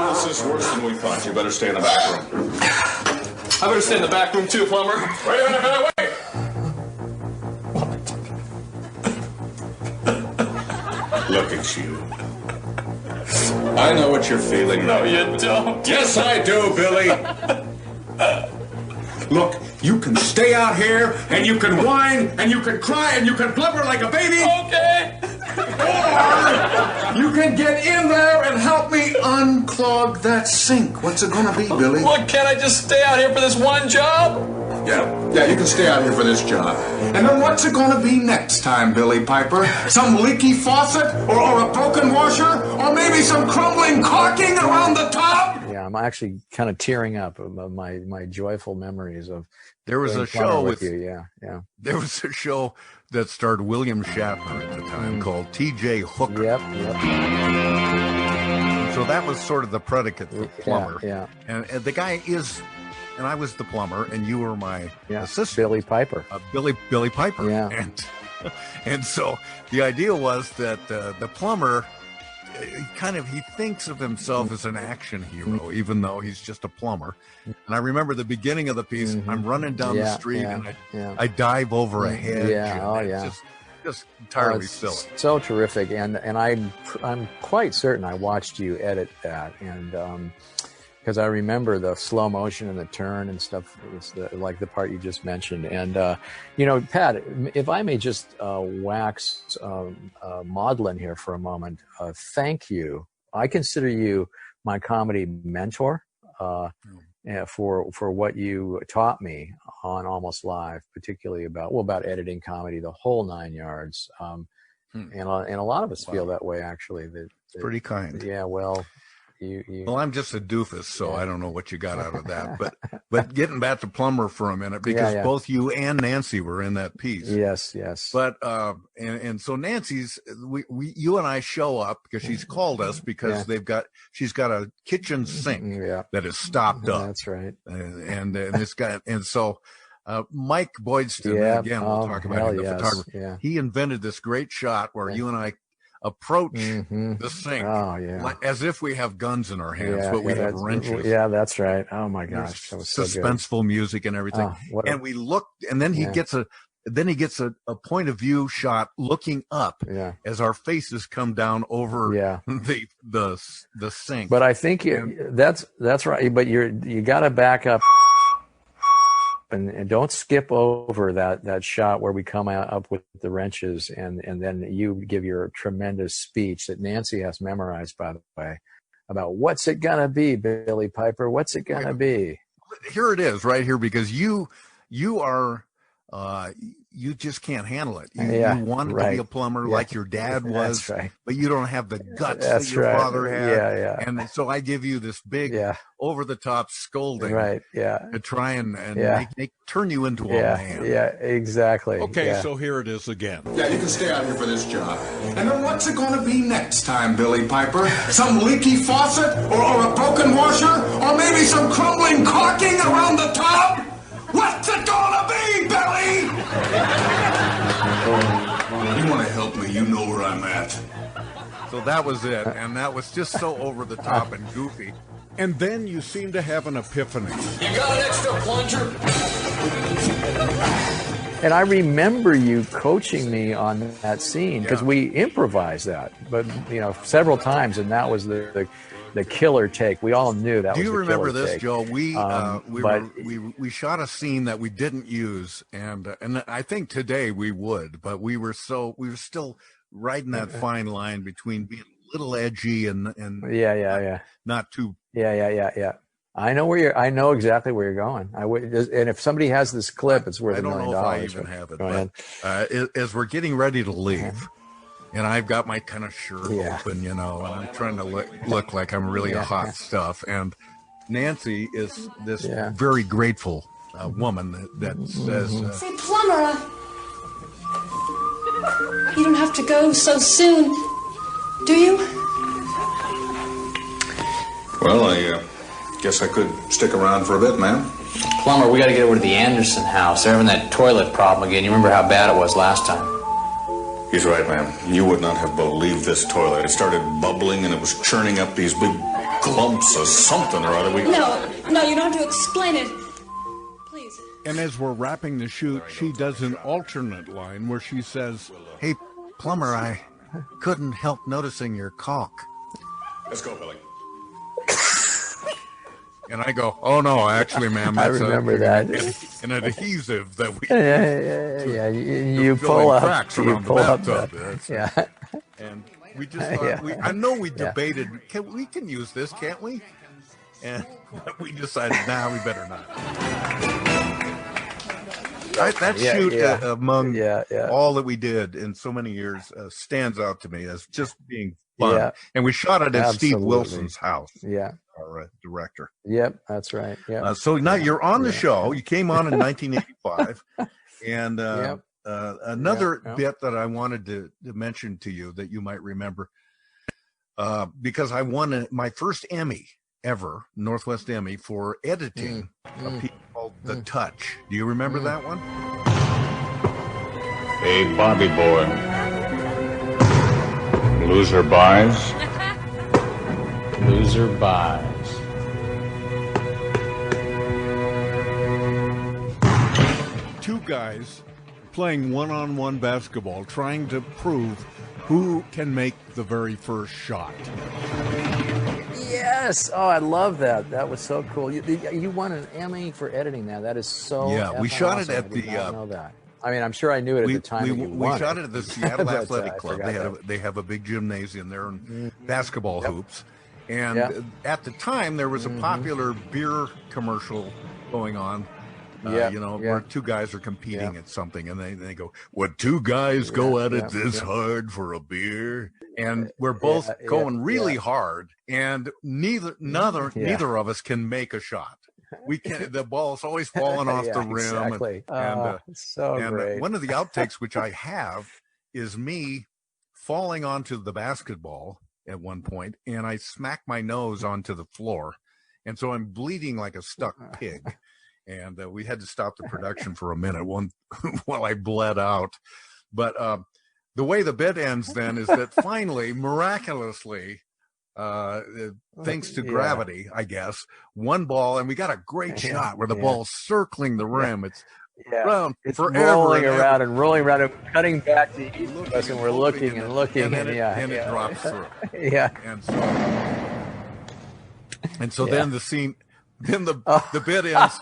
This is worse than we thought. You better stay in the back room. I better stay in the back room too, Plumber. Wait a minute, wait! Look at you. I know what you're feeling. No, you don't. Yes, I do, Billy. Look, you can stay out here, and you can whine, and you can cry, and you can blubber like a baby. Okay. Or you can get in there and help me unclog that sink. What's it gonna be, Billy? What, can't I just stay out here for this one job? Yeah, you can stay out here for this job. And then what's it gonna be next time, Billy Piper? Some leaky faucet? Or a broken washer? Or maybe some crumbling caulking around the top? Yeah, Yeah, I'm actually kind of tearing up of my joyful memories of. There was a plumber show with with you, yeah. There was a show that starred William Shatner at the time called T.J. Hooker. Yep. So that was sort of the predicate for plumber. Yeah. And the guy is, and I was the plumber, and you were my assistant, Billy Piper. Billy Piper. Yeah. And so the idea was that the plumber, he thinks of himself as an action hero, even though he's just a plumber. And I remember the beginning of the piece. I'm running down the street and I dive over a hedge. Just entirely silly. So terrific, and I'm quite certain I watched you edit that, and because I remember the slow motion and the turn and stuff. It's like the part you just mentioned, and Pat, if I may just wax maudlin here for a moment. Thank you. I consider you my comedy mentor. For what you taught me on Almost Live, particularly about editing comedy, the whole 9 yards. And a lot of us feel that way, actually. That pretty kind. Yeah, well, well, I'm just a doofus, so I don't know what you got out of that. But getting back to plumber for a minute, because both you and Nancy were in that piece. Yes. But and so Nancy's, you and I show up because she's called us because she's got a kitchen sink that is stopped up. That's right. And this guy, and so Mike Boydston, again, we'll talk about him, the photographer. Yeah. He invented this great shot where you and I approach the sink as if we have guns in our hands, but we have wrenches. Yeah, that's right. Oh my gosh, that was so good. Suspenseful music and everything. And we look, and then he gets a point of view shot looking up as our faces come down over the sink. But I think that's right. But you got to back up. And don't skip over that shot where we come up with the wrenches, and then you give your tremendous speech that Nancy has memorized, by the way, about what's it gonna be, Billy Piper? What's it gonna be? Here it is, right here, because you are. You just can't handle it. You wanted to be a plumber like your dad was, but you don't have the guts that your father had. And so I give you this big, over-the-top scolding, to try and turn you into a man. Yeah, exactly. Okay, so here it is again. Yeah, you can stay out here for this job. And then what's it going to be next time, Billy Piper? Some leaky faucet, or a broken washer, or maybe some crumbling caulking around the top? What's it gonna be, Billy? You want to help me, you know where I'm at. So that was it, and that was just so over the top and goofy. And then you seem to have an epiphany. You got an extra plunger? And I remember you coaching me on that scene, because we improvised that, but several times, and that was the killer take. We all knew that. Do was you the remember killer this, take. Joe? We shot a scene that we didn't use, and I think today we would, but we were still riding that fine line between being a little edgy and not too. Yeah. I know exactly where you're going. And if somebody has this clip, it's worth $1 million. I don't know if I even have it. But as we're getting ready to leave. And I've got my kind of shirt open, and I'm trying to look like I'm really hot stuff. And Nancy is this very grateful woman that says, Say, plumber, you don't have to go so soon, do you? Well, I guess I could stick around for a bit, ma'am. Plumber, we got to get over to the Anderson house. They're having that toilet problem again. You remember how bad it was last time? He's right, ma'am. You would not have believed this toilet. It started bubbling and it was churning up these big clumps of something or other. No, you don't have to explain it. Please. And as we're wrapping the shoot, she does an alternate line where she says, "Hey, plumber, I couldn't help noticing your caulk." Let's go, Billy. And I go, "Oh no, actually, ma'am, I that's remember that. An adhesive that we you pull up cracks around the bathtub." And we just thought, I know we debated, we can use this, can't we? And we decided, we better not. That shoot among all that we did in so many years stands out to me as just being fun. And we shot it at Steve Wilson's house. Yeah. Our for a director. Yep, that's right. Yeah. So now you're on the show. You came on in 1985, and another bit that I wanted to mention to you that you might remember, because I won my first Emmy ever, Northwest Emmy, for editing a piece called The Touch. Do you remember that one? Hey, Bobby boy. Loser buys. Loser buys. Two guys playing one-on-one basketball, trying to prove who can make the very first shot. Yes. Oh, I love that. That was so cool. You won an Emmy for editing that. That is so. Yeah, we shot awesome. it at I did the. not know that. I mean, I'm sure I knew it at the time. We shot it at the Seattle But, Athletic Club. They have a big gymnasium there and basketball hoops. And at the time, there was a popular beer commercial going on. Where two guys are competing at something, and they go, "Would two guys go at it this hard for a beer?" And we're both going really hard, and neither of us can make a shot. We can. The ball's always falling off the rim. Exactly. And great. One of the outtakes which I have is me falling onto the basketball at one point, and I smack my nose onto the floor, and so I'm bleeding like a stuck pig. And we had to stop the production for a minute while I bled out. But the way the bit ends then is that finally, miraculously, thanks to gravity, I guess, one ball, and we got a great shot where the ball's circling the rim. It's around it's forever rolling around and rolling around and cutting back to each of us, and we're looking and looking, and it drops through. And so then the scene. Then the bit ends.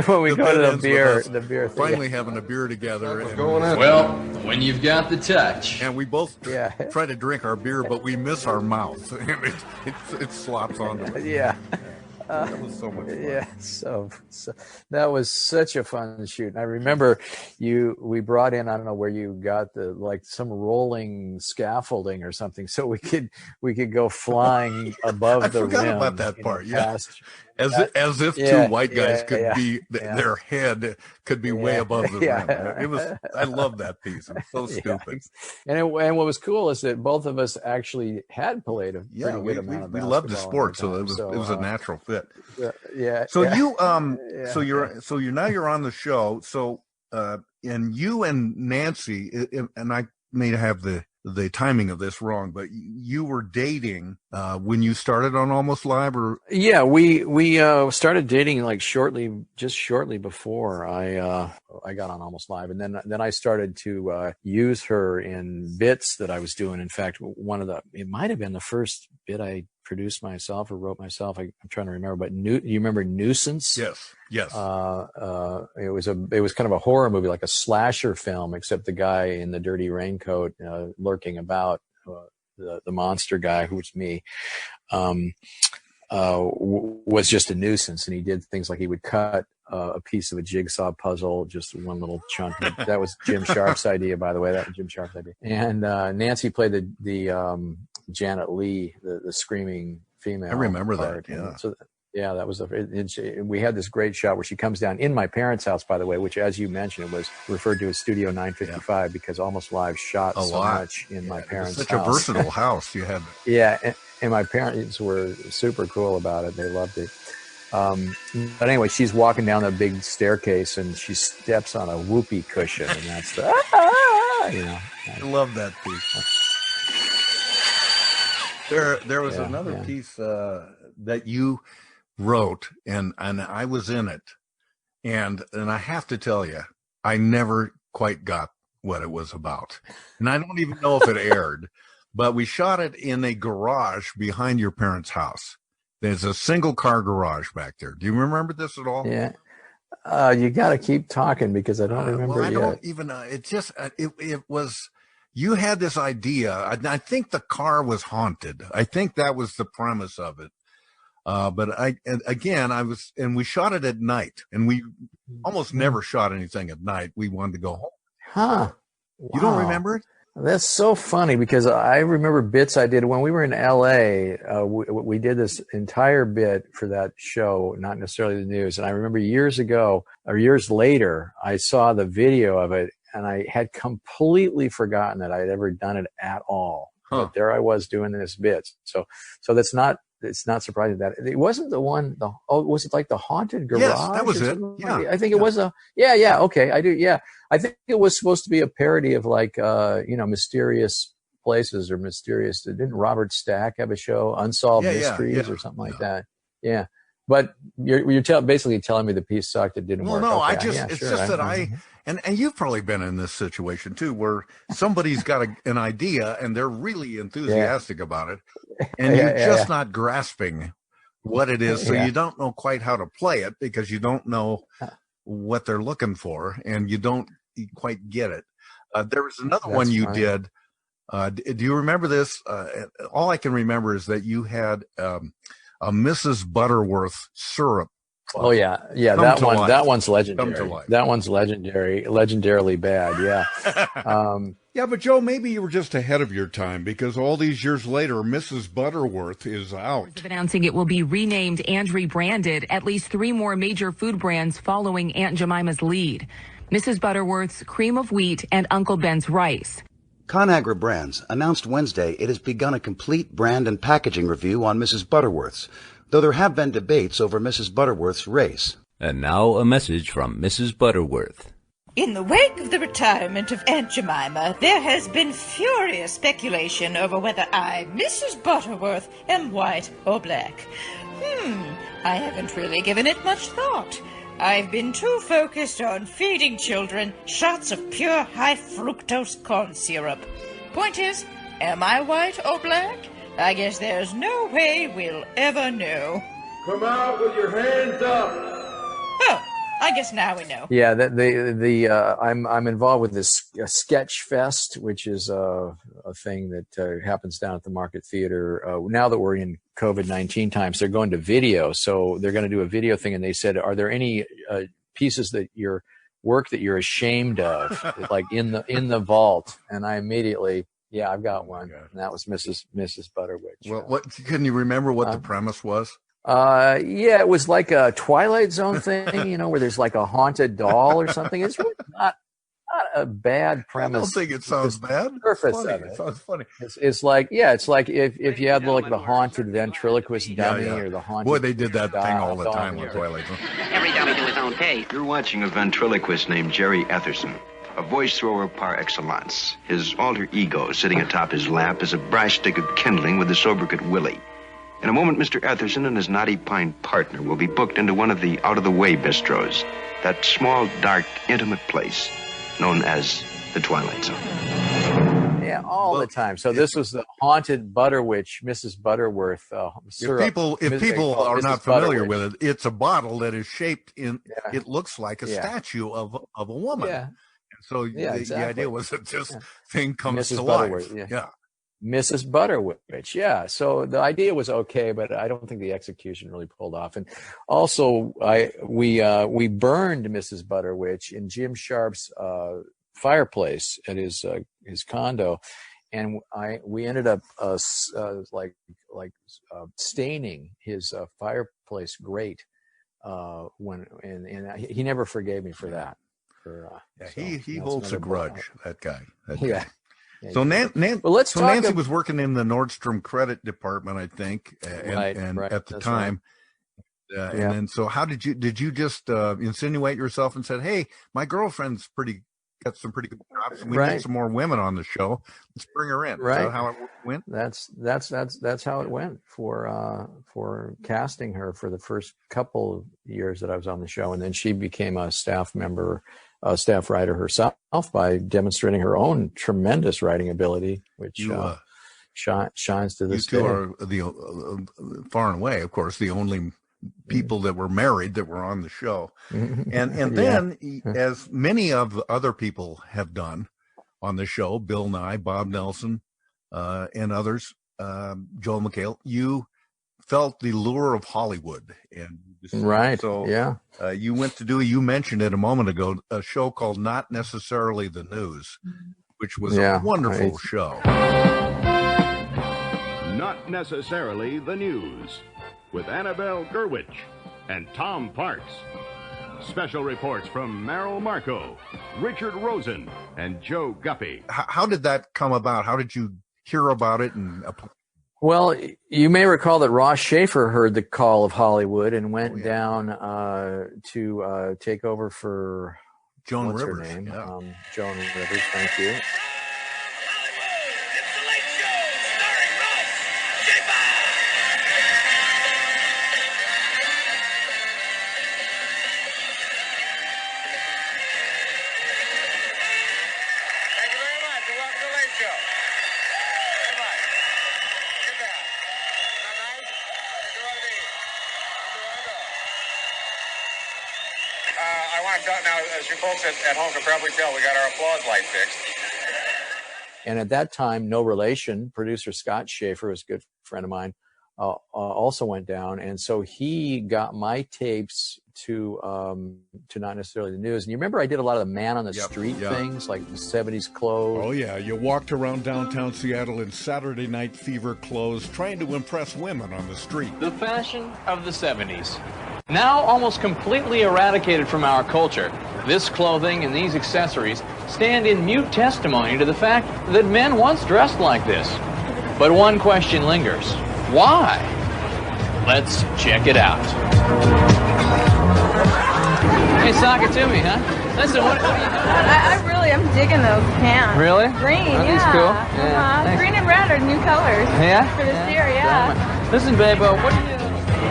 When we go to the beer thing. Finally having a beer together. Well, when you've got the touch. And we both try to drink our beer, but we miss our mouth. And it slops onto it. Yeah. That was so much fun. Yeah, so that was such a fun shoot. And I remember we brought in, I don't know where you got some rolling scaffolding or something, so we could go flying above the rim. I forgot about that part. As if two white guys could be their head could be way above the rim. It was. I love that piece. It's so stupid. And what was cool is that both of us actually had played a pretty good amount of basketball. We loved the sport, so it was a natural fit. So you're on the show. So and you and Nancy, and I may have the timing of this wrong, but you were dating when you started on Almost Live, or we started dating shortly before I got on Almost Live, and then I started to use her in bits that I was doing. In fact, it might have been the first bit I produced myself or wrote myself. I'm trying to remember, but you remember Nuisance? Yes. It was kind of a horror movie, like a slasher film, except the guy in the dirty raincoat lurking about, the monster guy, who was me, was just a nuisance. And he did things like he would cut a piece of a jigsaw puzzle, just one little chunk. That was Jim Sharp's idea, by the way. That was Jim Sharp's idea. And Nancy played the Janet Leigh, the screaming female. I remember part. that. Yeah. So, that was we had this great shot where she comes down in my parents' house, by the way, which, as you mentioned, it was referred to as Studio 955 because Almost Live shot so much in my parents' house. Such a versatile house you had. And my parents were super cool about it. They loved it. But anyway, she's walking down the big staircase and she steps on a whoopee cushion, and that's I love that piece. There was another piece that you wrote, and I was in it, and I have to tell you, I never quite got what it was about, and I don't even know if it aired, but we shot it in a garage behind your parents' house. There's a single car garage back there. Do you remember this at all? Yeah. You got to keep talking because I don't remember it yet. I don't even. It was. You had this idea. I think the car was haunted. I think that was the premise of it. But we shot it at night, and we almost never shot anything at night. We wanted to go home. Huh. You don't remember it? That's so funny because I remember bits I did when we were in LA. We did this entire bit for that show, not necessarily the news. And I remember years ago or years later, I saw the video of it and I had completely forgotten that I'd ever done it at all. Huh. But there I was doing this bit. So it's not surprising that it wasn't the one. Was it like the haunted garage? Yes, that was it. Yeah, I think it was a. Yeah. Okay, I do. Yeah, I think it was supposed to be a parody of like mysterious places or mysterious. Didn't Robert Stack have a show, Unsolved Mysteries or something like that? Yeah. But you're basically telling me the piece sucked. It didn't work. Well, no, okay, it's just that and you've probably been in this situation too, where somebody's got an idea and they're really enthusiastic about it, and you're just not grasping what it is, so you don't know quite how to play it because you don't know what they're looking for, and you don't quite get it. There was another one you did. Do you remember this? All I can remember is that you had a Mrs. Butterworth syrup. Oh yeah. That one's legendary. That one's legendarily bad. Yeah. Yeah, but Joe, maybe you were just ahead of your time because all these years later, Mrs. Butterworth is out. Announcing it will be renamed and rebranded. At least 3 more major food brands following Aunt Jemima's lead. Mrs. Butterworth's Cream of Wheat and Uncle Ben's Rice. ConAgra Brands announced Wednesday it has begun a complete brand and packaging review on Mrs. Butterworth's, though there have been debates over Mrs. Butterworth's race. And now a message from Mrs. Butterworth. In the wake of the retirement of Aunt Jemima, there has been furious speculation over whether I, Mrs. Butterworth, am white or black. I haven't really given it much thought. I've been too focused on feeding children shots of pure high-fructose corn syrup. Point is, am I white or black? I guess there's no way we'll ever know. Come out with your hands up. Oh, I guess now we know. Yeah, I'm involved with this Sketch Fest, which is a thing that happens down at the Market Theater. Now that we're in COVID-19 times, they're going to video, so they're going to do a video thing. And they said, "Are there any pieces that your work that you're ashamed of, like in the vault?" And I immediately, I've got one, and that was Mrs. Butterwitch. Well, can you remember what the premise was? It was like a Twilight Zone thing, where there's like a haunted doll or something. It's really not a bad premise. I don't think it sounds bad. Surface of it. It sounds funny. It's like if you had like the haunted ventriloquist dummy or the haunted. Boy, they did that thing all the time on Twilight Zone. Every dummy to his own taste. You're watching a ventriloquist named Jerry Etherson, a voice thrower par excellence. His alter ego sitting atop his lap is a brass stick of kindling with the sobriquet Willie. In a moment, Mr. Etherson and his knotty pine partner will be booked into one of the out-of-the-way bistros, that small, dark, intimate place known as the Twilight Zone. Yeah, all the time. So this was the haunted Butterwitch, Mrs. Butterworth syrup. If people are not familiar with it, it's a bottle that is shaped in. It looks like a statue of a woman. Yeah. And so the idea was that this thing comes Mrs. to Butterworth, life. Yeah. Mrs. Butterwitch, yeah. So the idea was okay, but I don't think the execution really pulled off. And also, we burned Mrs. Butterwitch in Jim Sharp's fireplace at his condo, and we ended up staining his fireplace grate when he never forgave me for that. He holds a grudge. That guy. Yeah. So Nancy was working in the Nordstrom credit department, I think, and at the time. Right. And then, so how did you just insinuate yourself and said, "Hey, my girlfriend's got some pretty good jobs, and we need some more women on the show. Let's bring her in." Right. Is that how it went? That's how it went for casting her for the first couple of years that I was on the show, and then she became a staff member. Staff writer herself by demonstrating her own tremendous writing ability, which shines to this day. You two are far and away, of course, the only people that were married that were on the show. And then, as many of the other people have done on the show, Bill Nye, Bob Nelson, and others, Joel McHale, you felt the lure of Hollywood, and you went to you mentioned it a moment ago, a show called Not Necessarily the News, which was a wonderful show. Not necessarily the news, with Annabelle Gurwitch and Tom Parks. Special reports from Merrill Marco, Richard Rosen, and Joe Guppy. How did that come about? How did you hear about it? Well, you may recall that Ross Schaefer heard the call of Hollywood and went down to take over for Joan what's Rivers. Her name? Yeah. Joan Rivers. Thank you. Now, as you folks at home can probably tell, we got our applause light fixed. And at that time, no relation, producer Scott Schaefer, who's a good friend of mine, also went down. And so he got my tapes to not necessarily the news. And you remember I did a lot of the man on the street things, like the 70s clothes. Oh, yeah. You walked around downtown Seattle in Saturday Night Fever clothes, trying to impress women on the street. The fashion of the 70s. Now almost completely eradicated from our culture, this clothing and these accessories stand in mute testimony to the fact that men once dressed like this. But one question lingers. Why? Let's check it out. Hey, sock it to me, huh? Listen, what are you doing? I'm digging those pants. Really? Green, Aren't these cool? Yeah. Green and red are new colors. Yeah? For this year, yeah. Listen, babe, what are you...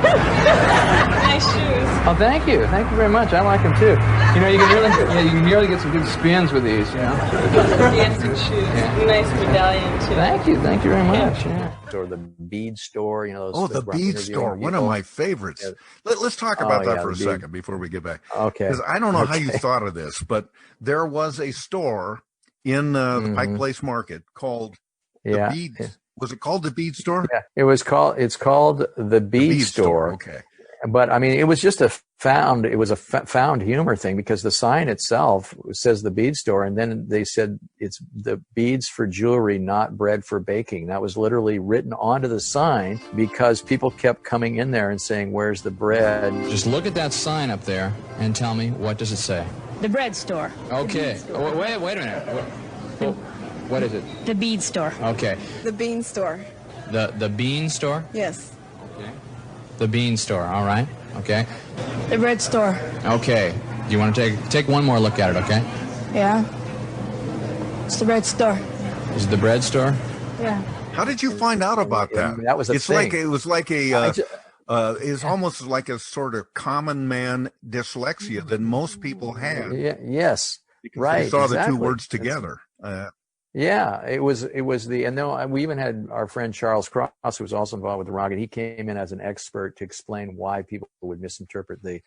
Nice shoes. Oh, thank you. Thank you very much. I like them too. You know, you can really get some good spins with these, you know. Dancing shoes. Yeah. Nice medallion too. Thank you. Thank you very much. Yeah. Or the bead store, you know. Those, the bead store, one of my favorites. Yeah. Let's talk about that for a second before we get back. Okay. Because I don't know how you thought of this, but there was a store in the Pike Place Market called the Bead. Was it called the Bead Store? Yeah, it's called the Bead Store. Okay. But I mean, it was just a found humor thing, because the sign itself says the Bead Store, and then they said it's the beads for jewelry, not bread for baking. That was literally written onto the sign because people kept coming in there and saying, "Where's the bread?" Just look at that sign up there and tell me, what does it say? The bread store. Okay. Wait a minute. What is it? The bead store. Okay. The bean store. The bean store? Yes. Okay. The bean store. All right. Okay. The bread store. Okay. Do you want to take one more look at it? Okay. Yeah. It's the bread store. Is it the bread store? Yeah. How did you find out about that? That was a thing. It was like it's almost like a sort of common man dyslexia that most people have. Yeah. Yes. Right. They saw the two words together. Yeah, it was and then we even had our friend Charles Cross, who was also involved with the rocket. He came in as an expert to explain why people would misinterpret the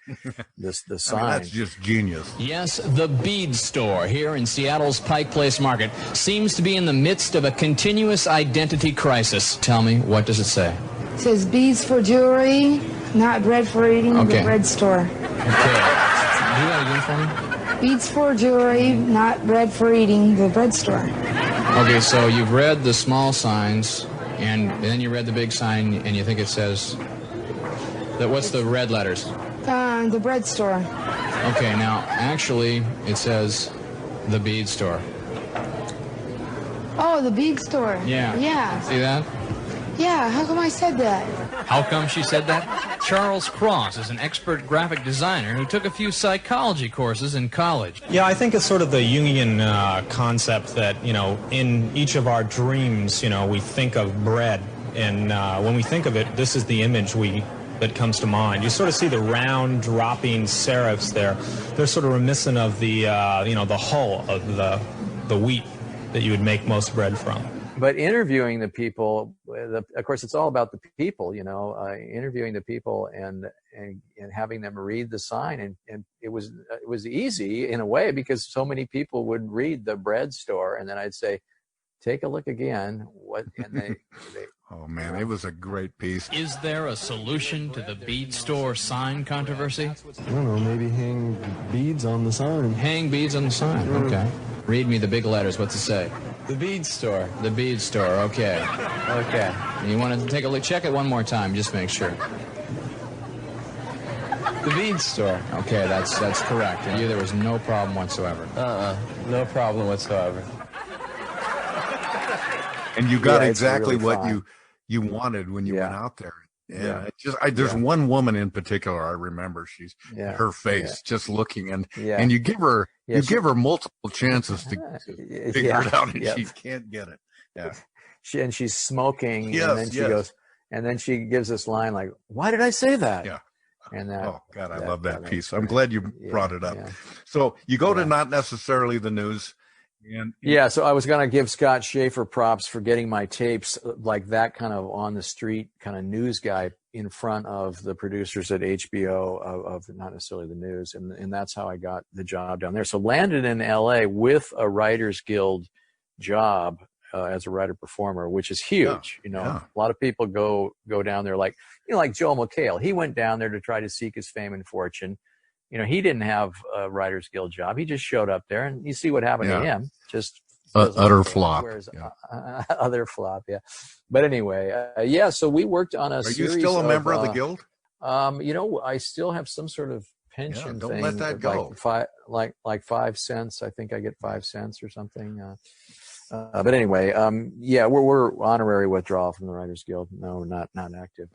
sign. I mean, that's just genius. Yes, the bead store here in Seattle's Pike Place Market seems to be in the midst of a continuous identity crisis. Tell me, what does it say? It says beads for jewelry, not bread for eating. Okay. The bread store. Okay. Do that again for me. Beads for jewelry, not bread for eating. The bread store. Okay, so you've read the small signs, and then you read the big sign, and you think it says that. What's the red letters? The bread store. Okay, now actually it says the bead store. Oh, the bead store. Yeah. Yeah. See that? Yeah. How come I said that? How come she said that? Charles Cross is an expert graphic designer who took a few psychology courses in college. Yeah, I think it's sort of the Jungian concept that, you know, in each of our dreams, you know, we think of bread. And when we think of it, this is the image that comes to mind. You sort of see the round, dropping serifs there. They're sort of reminiscent of the, the hull of the wheat that you would make most bread from. But interviewing the people, of course, it's all about the people, you know, interviewing the people and having them read the sign. And it was easy in a way, because so many people would read the bread store, and then I'd say, take a look again. And they oh man, it was a great piece. Is there a solution to the bead store sign controversy? I don't know, maybe hang beads on the sign. Hang beads on the sign, okay. Read me the big letters. What's it say? The bead store. The bead store. Okay. Okay. You want to take a look? Check it one more time. Just make sure. The bead store. Okay, that's correct. And there was no problem whatsoever. No problem whatsoever. And you got exactly really what you wanted when you went out there. Yeah, there's one woman in particular I remember. She's her face just looking, and you give her multiple chances to figure it out, and she can't get it. Yeah, she's smoking, and then she goes, and then she gives this line like, "Why did I say that?" Yeah. And oh God, I love that piece. I'm glad you brought it up. So you go to not necessarily the news. So I was going to give Scott Schaefer props for getting my tapes like that kind of on the street kind of news guy in front of the producers at HBO of not necessarily the news. And that's how I got the job down there. So landed in LA with a Writers Guild job as a writer performer, which is huge. A lot of people go down there like Joel McHale. He went down there to try to seek his fame and fortune. He didn't have a Writers Guild job. He just showed up there, and you see what happened to him. Just utter flop. Other flop, yeah. But anyway, so we worked on a series. Are you still a member of the Guild? I still have some sort of pension don't thing. let that go. Like 5 cents. I think I get 5 cents or something. But anyway, we're honorary withdrawal from the Writers Guild. No, not active,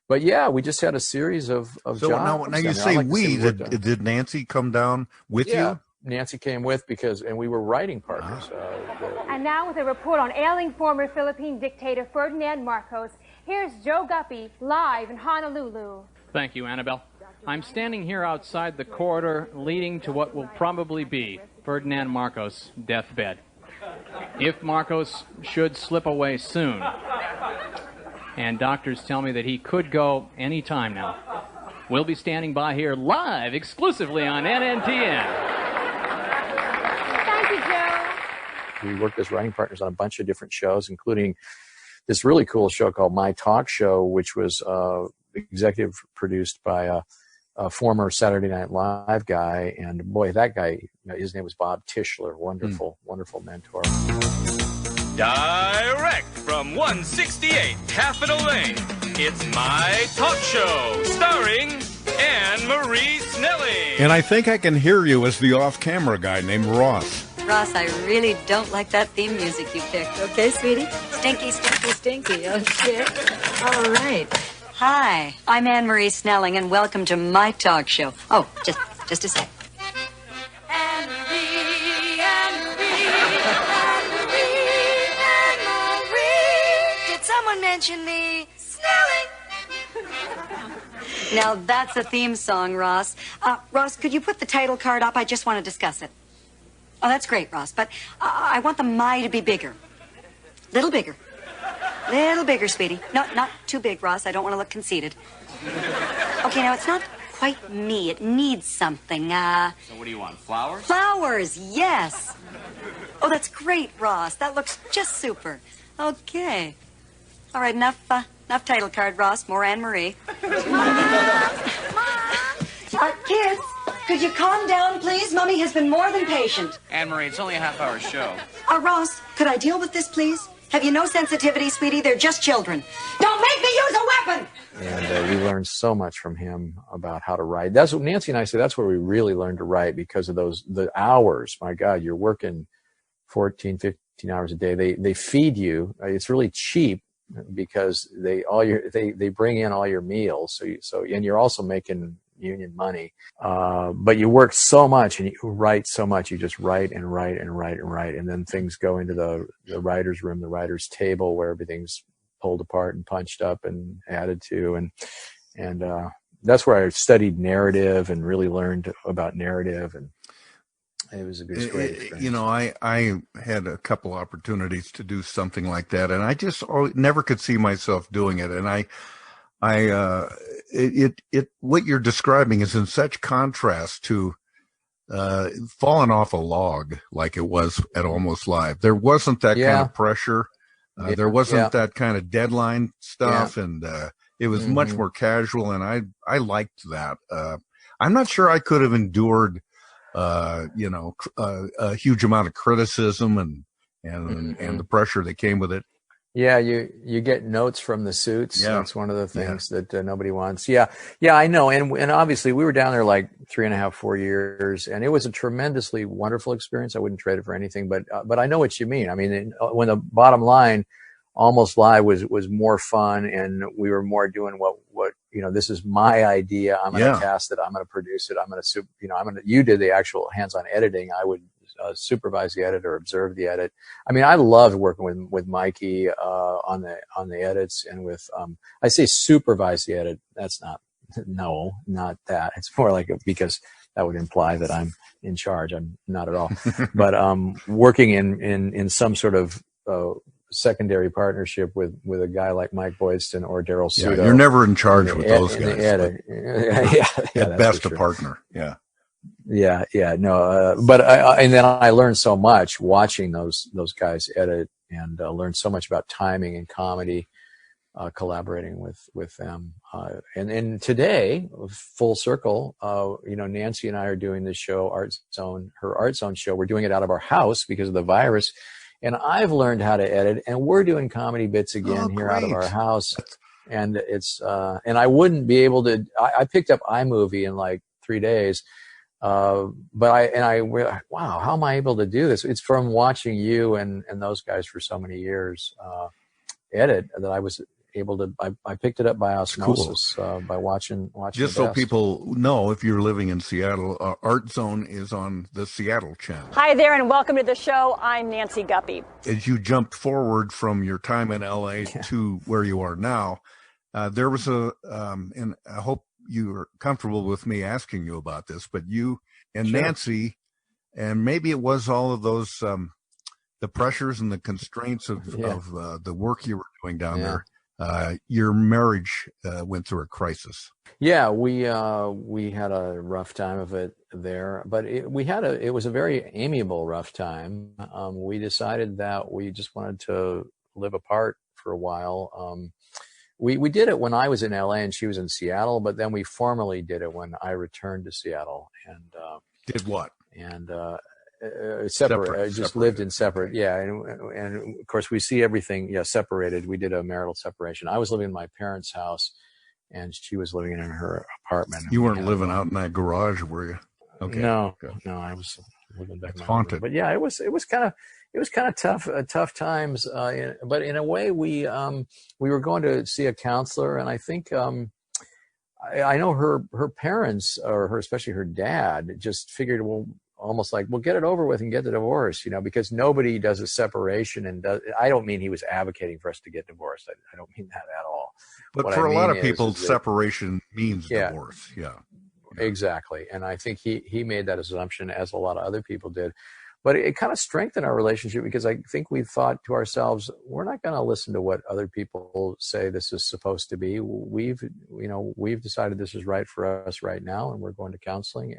but yeah, we just had a series of jobs. Now you say did Nancy come down with you? Nancy came with and we were writing partners. And now with a report on ailing former Philippine dictator Ferdinand Marcos, here's Joe Guppy live in Honolulu. Thank you, Annabelle. I'm standing here outside the corridor leading to what will probably be Ferdinand Marcos' deathbed. If Marcos should slip away soon, and doctors tell me that he could go any time now, we'll be standing by here live exclusively on NNTN. Thank you, Joe. We worked as writing partners on a bunch of different shows, including this really cool show called My Talk Show, which was executive produced by a former Saturday Night Live guy. And boy, that guy, his name was Bob Tischler. Wonderful, wonderful mentor. Direct from 168 Capitol Lane, it's My Talk Show, starring Anne-Marie Snelling. And I think I can hear you as the off-camera guy named Ross. Ross, I really don't like that theme music you picked. Okay, sweetie? Stinky, stinky, stinky. Oh, shit. All right. Hi, I'm Anne-Marie Snelling, and welcome to My Talk Show. Oh, just a sec. Someone mention me. Snelling. Now that's a theme song, Ross. Ross, could you put the title card up? I just want to discuss it. Oh, that's great, Ross, but I want the my to be bigger. Little bigger. Little bigger, sweetie. No, not too big, Ross. I don't want to look conceited. Okay, now it's not quite me. It needs something. So what do you want, flowers? Flowers, yes. Oh, that's great, Ross. That looks just super. Okay. All right, enough title card, Ross. More Anne-Marie. Kids, could you calm down, please? Mummy has been more than patient. Anne-Marie, it's only a half-hour show. Ross, could I deal with this, please? Have you no sensitivity, sweetie? They're just children. Don't make me use a weapon! And we learned so much from him about how to write. That's what Nancy and I say. That's where we really learned to write, because of the hours. My God, you're working 14, 15 hours a day. They feed you. It's really cheap, because they bring in all your meals. So and you're also making union money. But you work so much and you write so much. You just write and write and write and write. And then things go into the writer's room, the writer's table, where everything's pulled apart and punched up and added to. And that's where I studied narrative and really learned about narrative. And it was a great experience. I had a couple opportunities to do something like that, and I just never could see myself doing it. And what you're describing is in such contrast to falling off a log like it was at Almost Live. There wasn't that kind of pressure. There wasn't that kind of deadline stuff, and it was much more casual, and I liked that. I'm not sure I could have endured a huge amount of criticism and the pressure that came with it. Yeah, you get notes from the suits. Yeah. That's one of the things that nobody wants. Yeah, I know. And obviously we were down there like 3.5, 4 years, and it was a tremendously wonderful experience. I wouldn't trade it for anything, but I know what you mean. I mean, when the bottom line, Almost Live was more fun, and we were more doing what this is my idea. I'm going to cast it. I'm going to produce it. You did the actual hands-on editing. I would supervise the edit or observe the edit. I mean, I loved working with Mikey on the edits, and with I say supervise the edit. That's not that. It's more like because that would imply that I'm in charge. I'm not at all. But working in some sort of secondary partnership with a guy like Mike Boydston or Daryl Sudo. You're never in charge with those guys. At best a partner. But and then I learned so much watching those guys edit, and learned so much about timing and comedy, collaborating with them. And today, full circle, Nancy and I are doing this show, her Art Zone show. We're doing it out of our house because of the virus. And I've learned how to edit, and we're doing comedy bits again here out of our house. And it's, and I wouldn't be able to, I picked up iMovie in like 3 days. Wow, how am I able to do this? It's from watching you and those guys for so many years, edit, that I was able to, I picked it up by osmosis, by watching. Just so people know, if you're living in Seattle, Art Zone is on the Seattle channel. Hi there, and welcome to the show. I'm Nancy Guppy. As you jumped forward from your time in LA to where you are now, there was and I hope you're comfortable with me asking you about this, but you and Nancy, and maybe it was all of those, the pressures and the constraints of the work you were doing down there. Your marriage went through a crisis. Yeah, we had a rough time of it there, but it was a very amiable rough time. We decided that we just wanted to live apart for a while. We did it when I was in LA and she was in Seattle, but then we formally did it when I returned to Seattle. And did what? And separate. Just lived in separate. Yeah. And of course we see everything, separated. We did a marital separation. I was living in my parents' house and she was living in her apartment. You weren't living out in that garage, were you? Okay. No, I was living back in my haunted. Room. But yeah, it was kind of tough times. But in a way we were going to see a counselor, and I think, I know her parents, or especially her dad, just figured, almost like, get it over with and get the divorce, because nobody does a separation. And I don't mean he was advocating for us to get divorced. I don't mean that at all. But what for I a lot mean of people, is separation means divorce. Yeah. Exactly. And I think he made that assumption, as a lot of other people did. But it kind of strengthened our relationship, because I think we thought to ourselves, we're not going to listen to what other people say this is supposed to be. We've decided this is right for us right now, and we're going to counseling.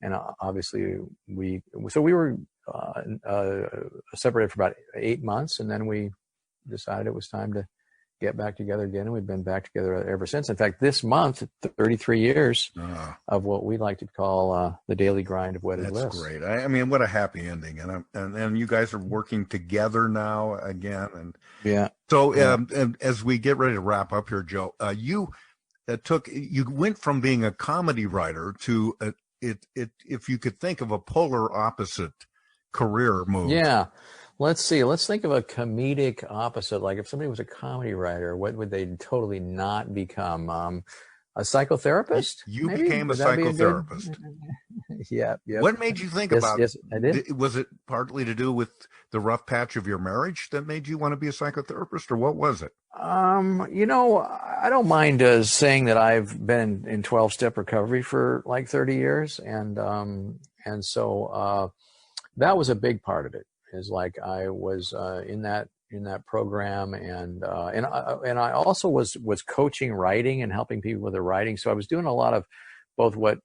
And obviously we were separated for about 8 months, and then we decided it was time to get back together again, and we've been back together ever since. In fact, this month, 33 years of what we like to call the daily grind of Wedded Bliss. That's great. I mean, what a happy ending. And you guys are working together now again. And so as we get ready to wrap up here, Joe, you went from being a comedy writer to if you could think of a polar opposite career move. Yeah. Let's see. Let's think of a comedic opposite. Like, if somebody was a comedy writer, what would they totally not become? A psychotherapist? You became a psychotherapist. Yeah. What made you think about it? Yes, I did. Was it partly to do with the rough patch of your marriage that made you want to be a psychotherapist, or what was it? I don't mind saying that I've been in 12-step recovery for like 30 years. And so that was a big part of it. Is like I was in that program, and I also was coaching writing and helping people with their writing. So I was doing a lot of both people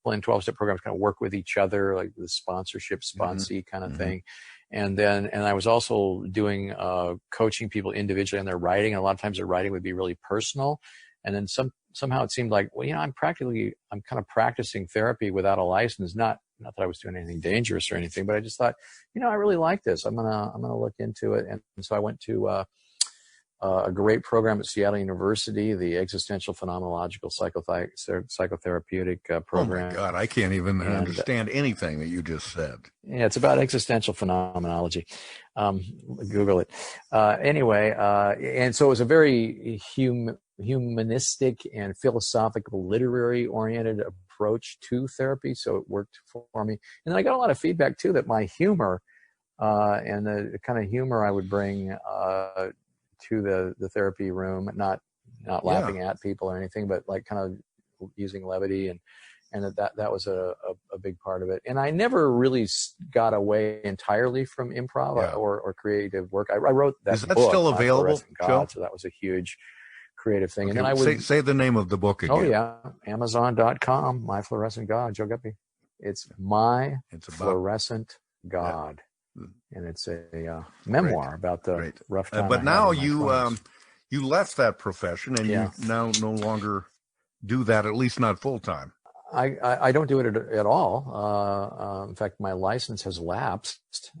in 12-step programs kind of work with each other, like the sponsorship, sponsee kind of thing. And I was also doing coaching people individually on their writing. And a lot of times their writing would be really personal. And then somehow it seemed like, well, I'm kind of practicing therapy without a license. Not that I was doing anything dangerous or anything, but I just thought, I really like this. I'm gonna look into it. And so I went to a great program at Seattle University, the Existential Phenomenological Psychotherapeutic program. Oh my God, I can't even understand anything that you just said. Yeah, it's about existential phenomenology. Google it. And so it was a very humanistic and philosophical, literary-oriented approach to therapy, so it worked for me. And then I got a lot of feedback, too, that my humor and the kind of humor I would bring to the therapy room, not laughing at people or anything, but like kind of using levity, and that was a big part of it. And I never really got away entirely from improv or creative work. I wrote that book. Is that still available, Joe? So that was a huge creative thing. Okay, And then I would say the name of the book again. Oh yeah, Amazon.com. My Fluorescent God, Joe Guppy. It's My Fluorescent God. And it's a memoir about the rough time. But now you left that profession, and you now no longer do that, at least not full time. I don't do it at all. In fact, my license has lapsed.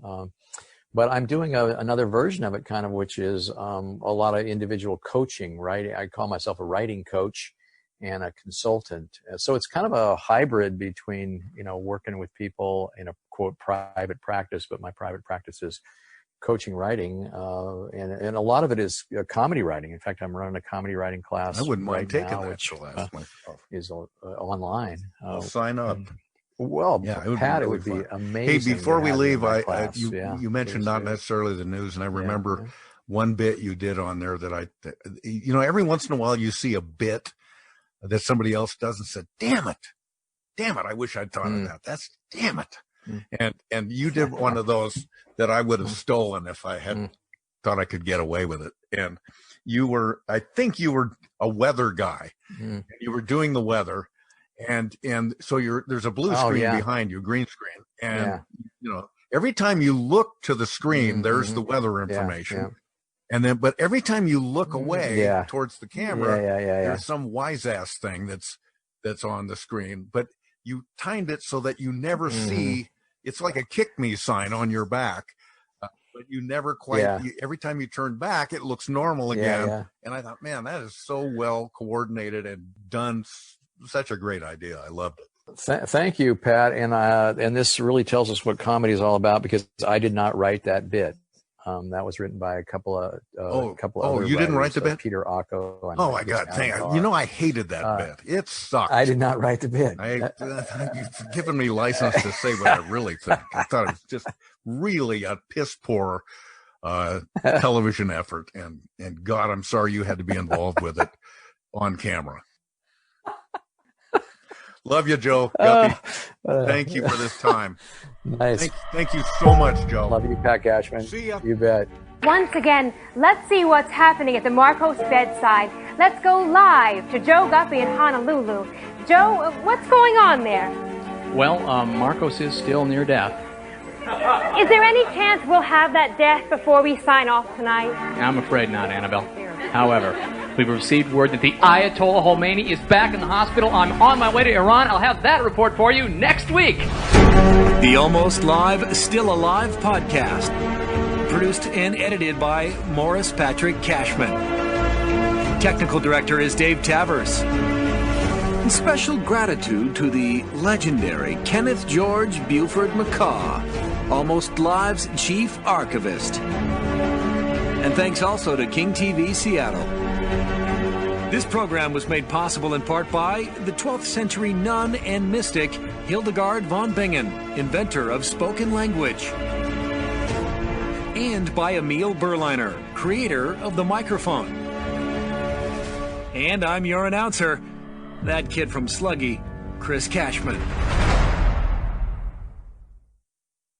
But I'm doing another version of it, kind of, which is a lot of individual coaching, right? I call myself a writing coach and a consultant. So it's kind of a hybrid between, working with people in a, quote, private practice, but my private practice is coaching writing. And a lot of it is comedy writing. In fact, I'm running a comedy writing class. I wouldn't mind taking now, that which class myself. Is online. I'll sign up. Well, yeah, Pat, it would be fun. amazing. Hey, before we leave, you mentioned not necessarily the news, and I remember one bit you did on there that every once in a while you see a bit that somebody else does and said, damn it, I wish I'd thought of that. That's damn it. And you did one of those that I would have stolen if I had thought I could get away with it. And I think you were a weather guy. And you were doing the weather. And so there's a blue screen behind you, green screen. And, every time you look to the screen, there's the weather information. And then, but every time you look away towards the camera, there's some wise ass thing that's on the screen, but you timed it so that you never see, it's like a kick me sign on your back. But you never quite, every time you turn back, it looks normal again. And I thought, man, that is so well coordinated and done. Such a great idea. I loved it. Thank you, Pat. And this really tells us what comedy is all about, because I did not write that bit. That was written by a couple of other you didn't write the bit? Peter Acco. Oh my God, I hated that bit. It sucked. I did not write the bit. You've given me license to say what I really think. I thought it was just really a piss poor television effort, and God, I'm sorry you had to be involved with it on camera. Love you, Joe Guppy. Thank you for this time. Nice. Thank you so much, Joe. Love you, Pat Cashman. See ya. You bet. Once again, let's see what's happening at the Marcos bedside. Let's go live to Joe Guppy in Honolulu. Joe, what's going on there? Well, Marcos is still near death. Is there any chance we'll have that death before we sign off tonight? I'm afraid not, Annabelle. However, we've received word that the Ayatollah Khomeini is back in the hospital. I'm on my way to Iran. I'll have that report for you next week. The Almost Live, Still Alive podcast. Produced and edited by Morris Patrick Cashman. Technical director is Dave Tavers. And special gratitude to the legendary Kenneth George Buford McCaw, Almost Live's chief archivist. And thanks also to King TV Seattle. This program was made possible in part by the 12th century nun and mystic Hildegard von Bingen, inventor of spoken language. And by Emil Berliner, creator of the microphone. And I'm your announcer, that kid from Sluggy, Chris Cashman.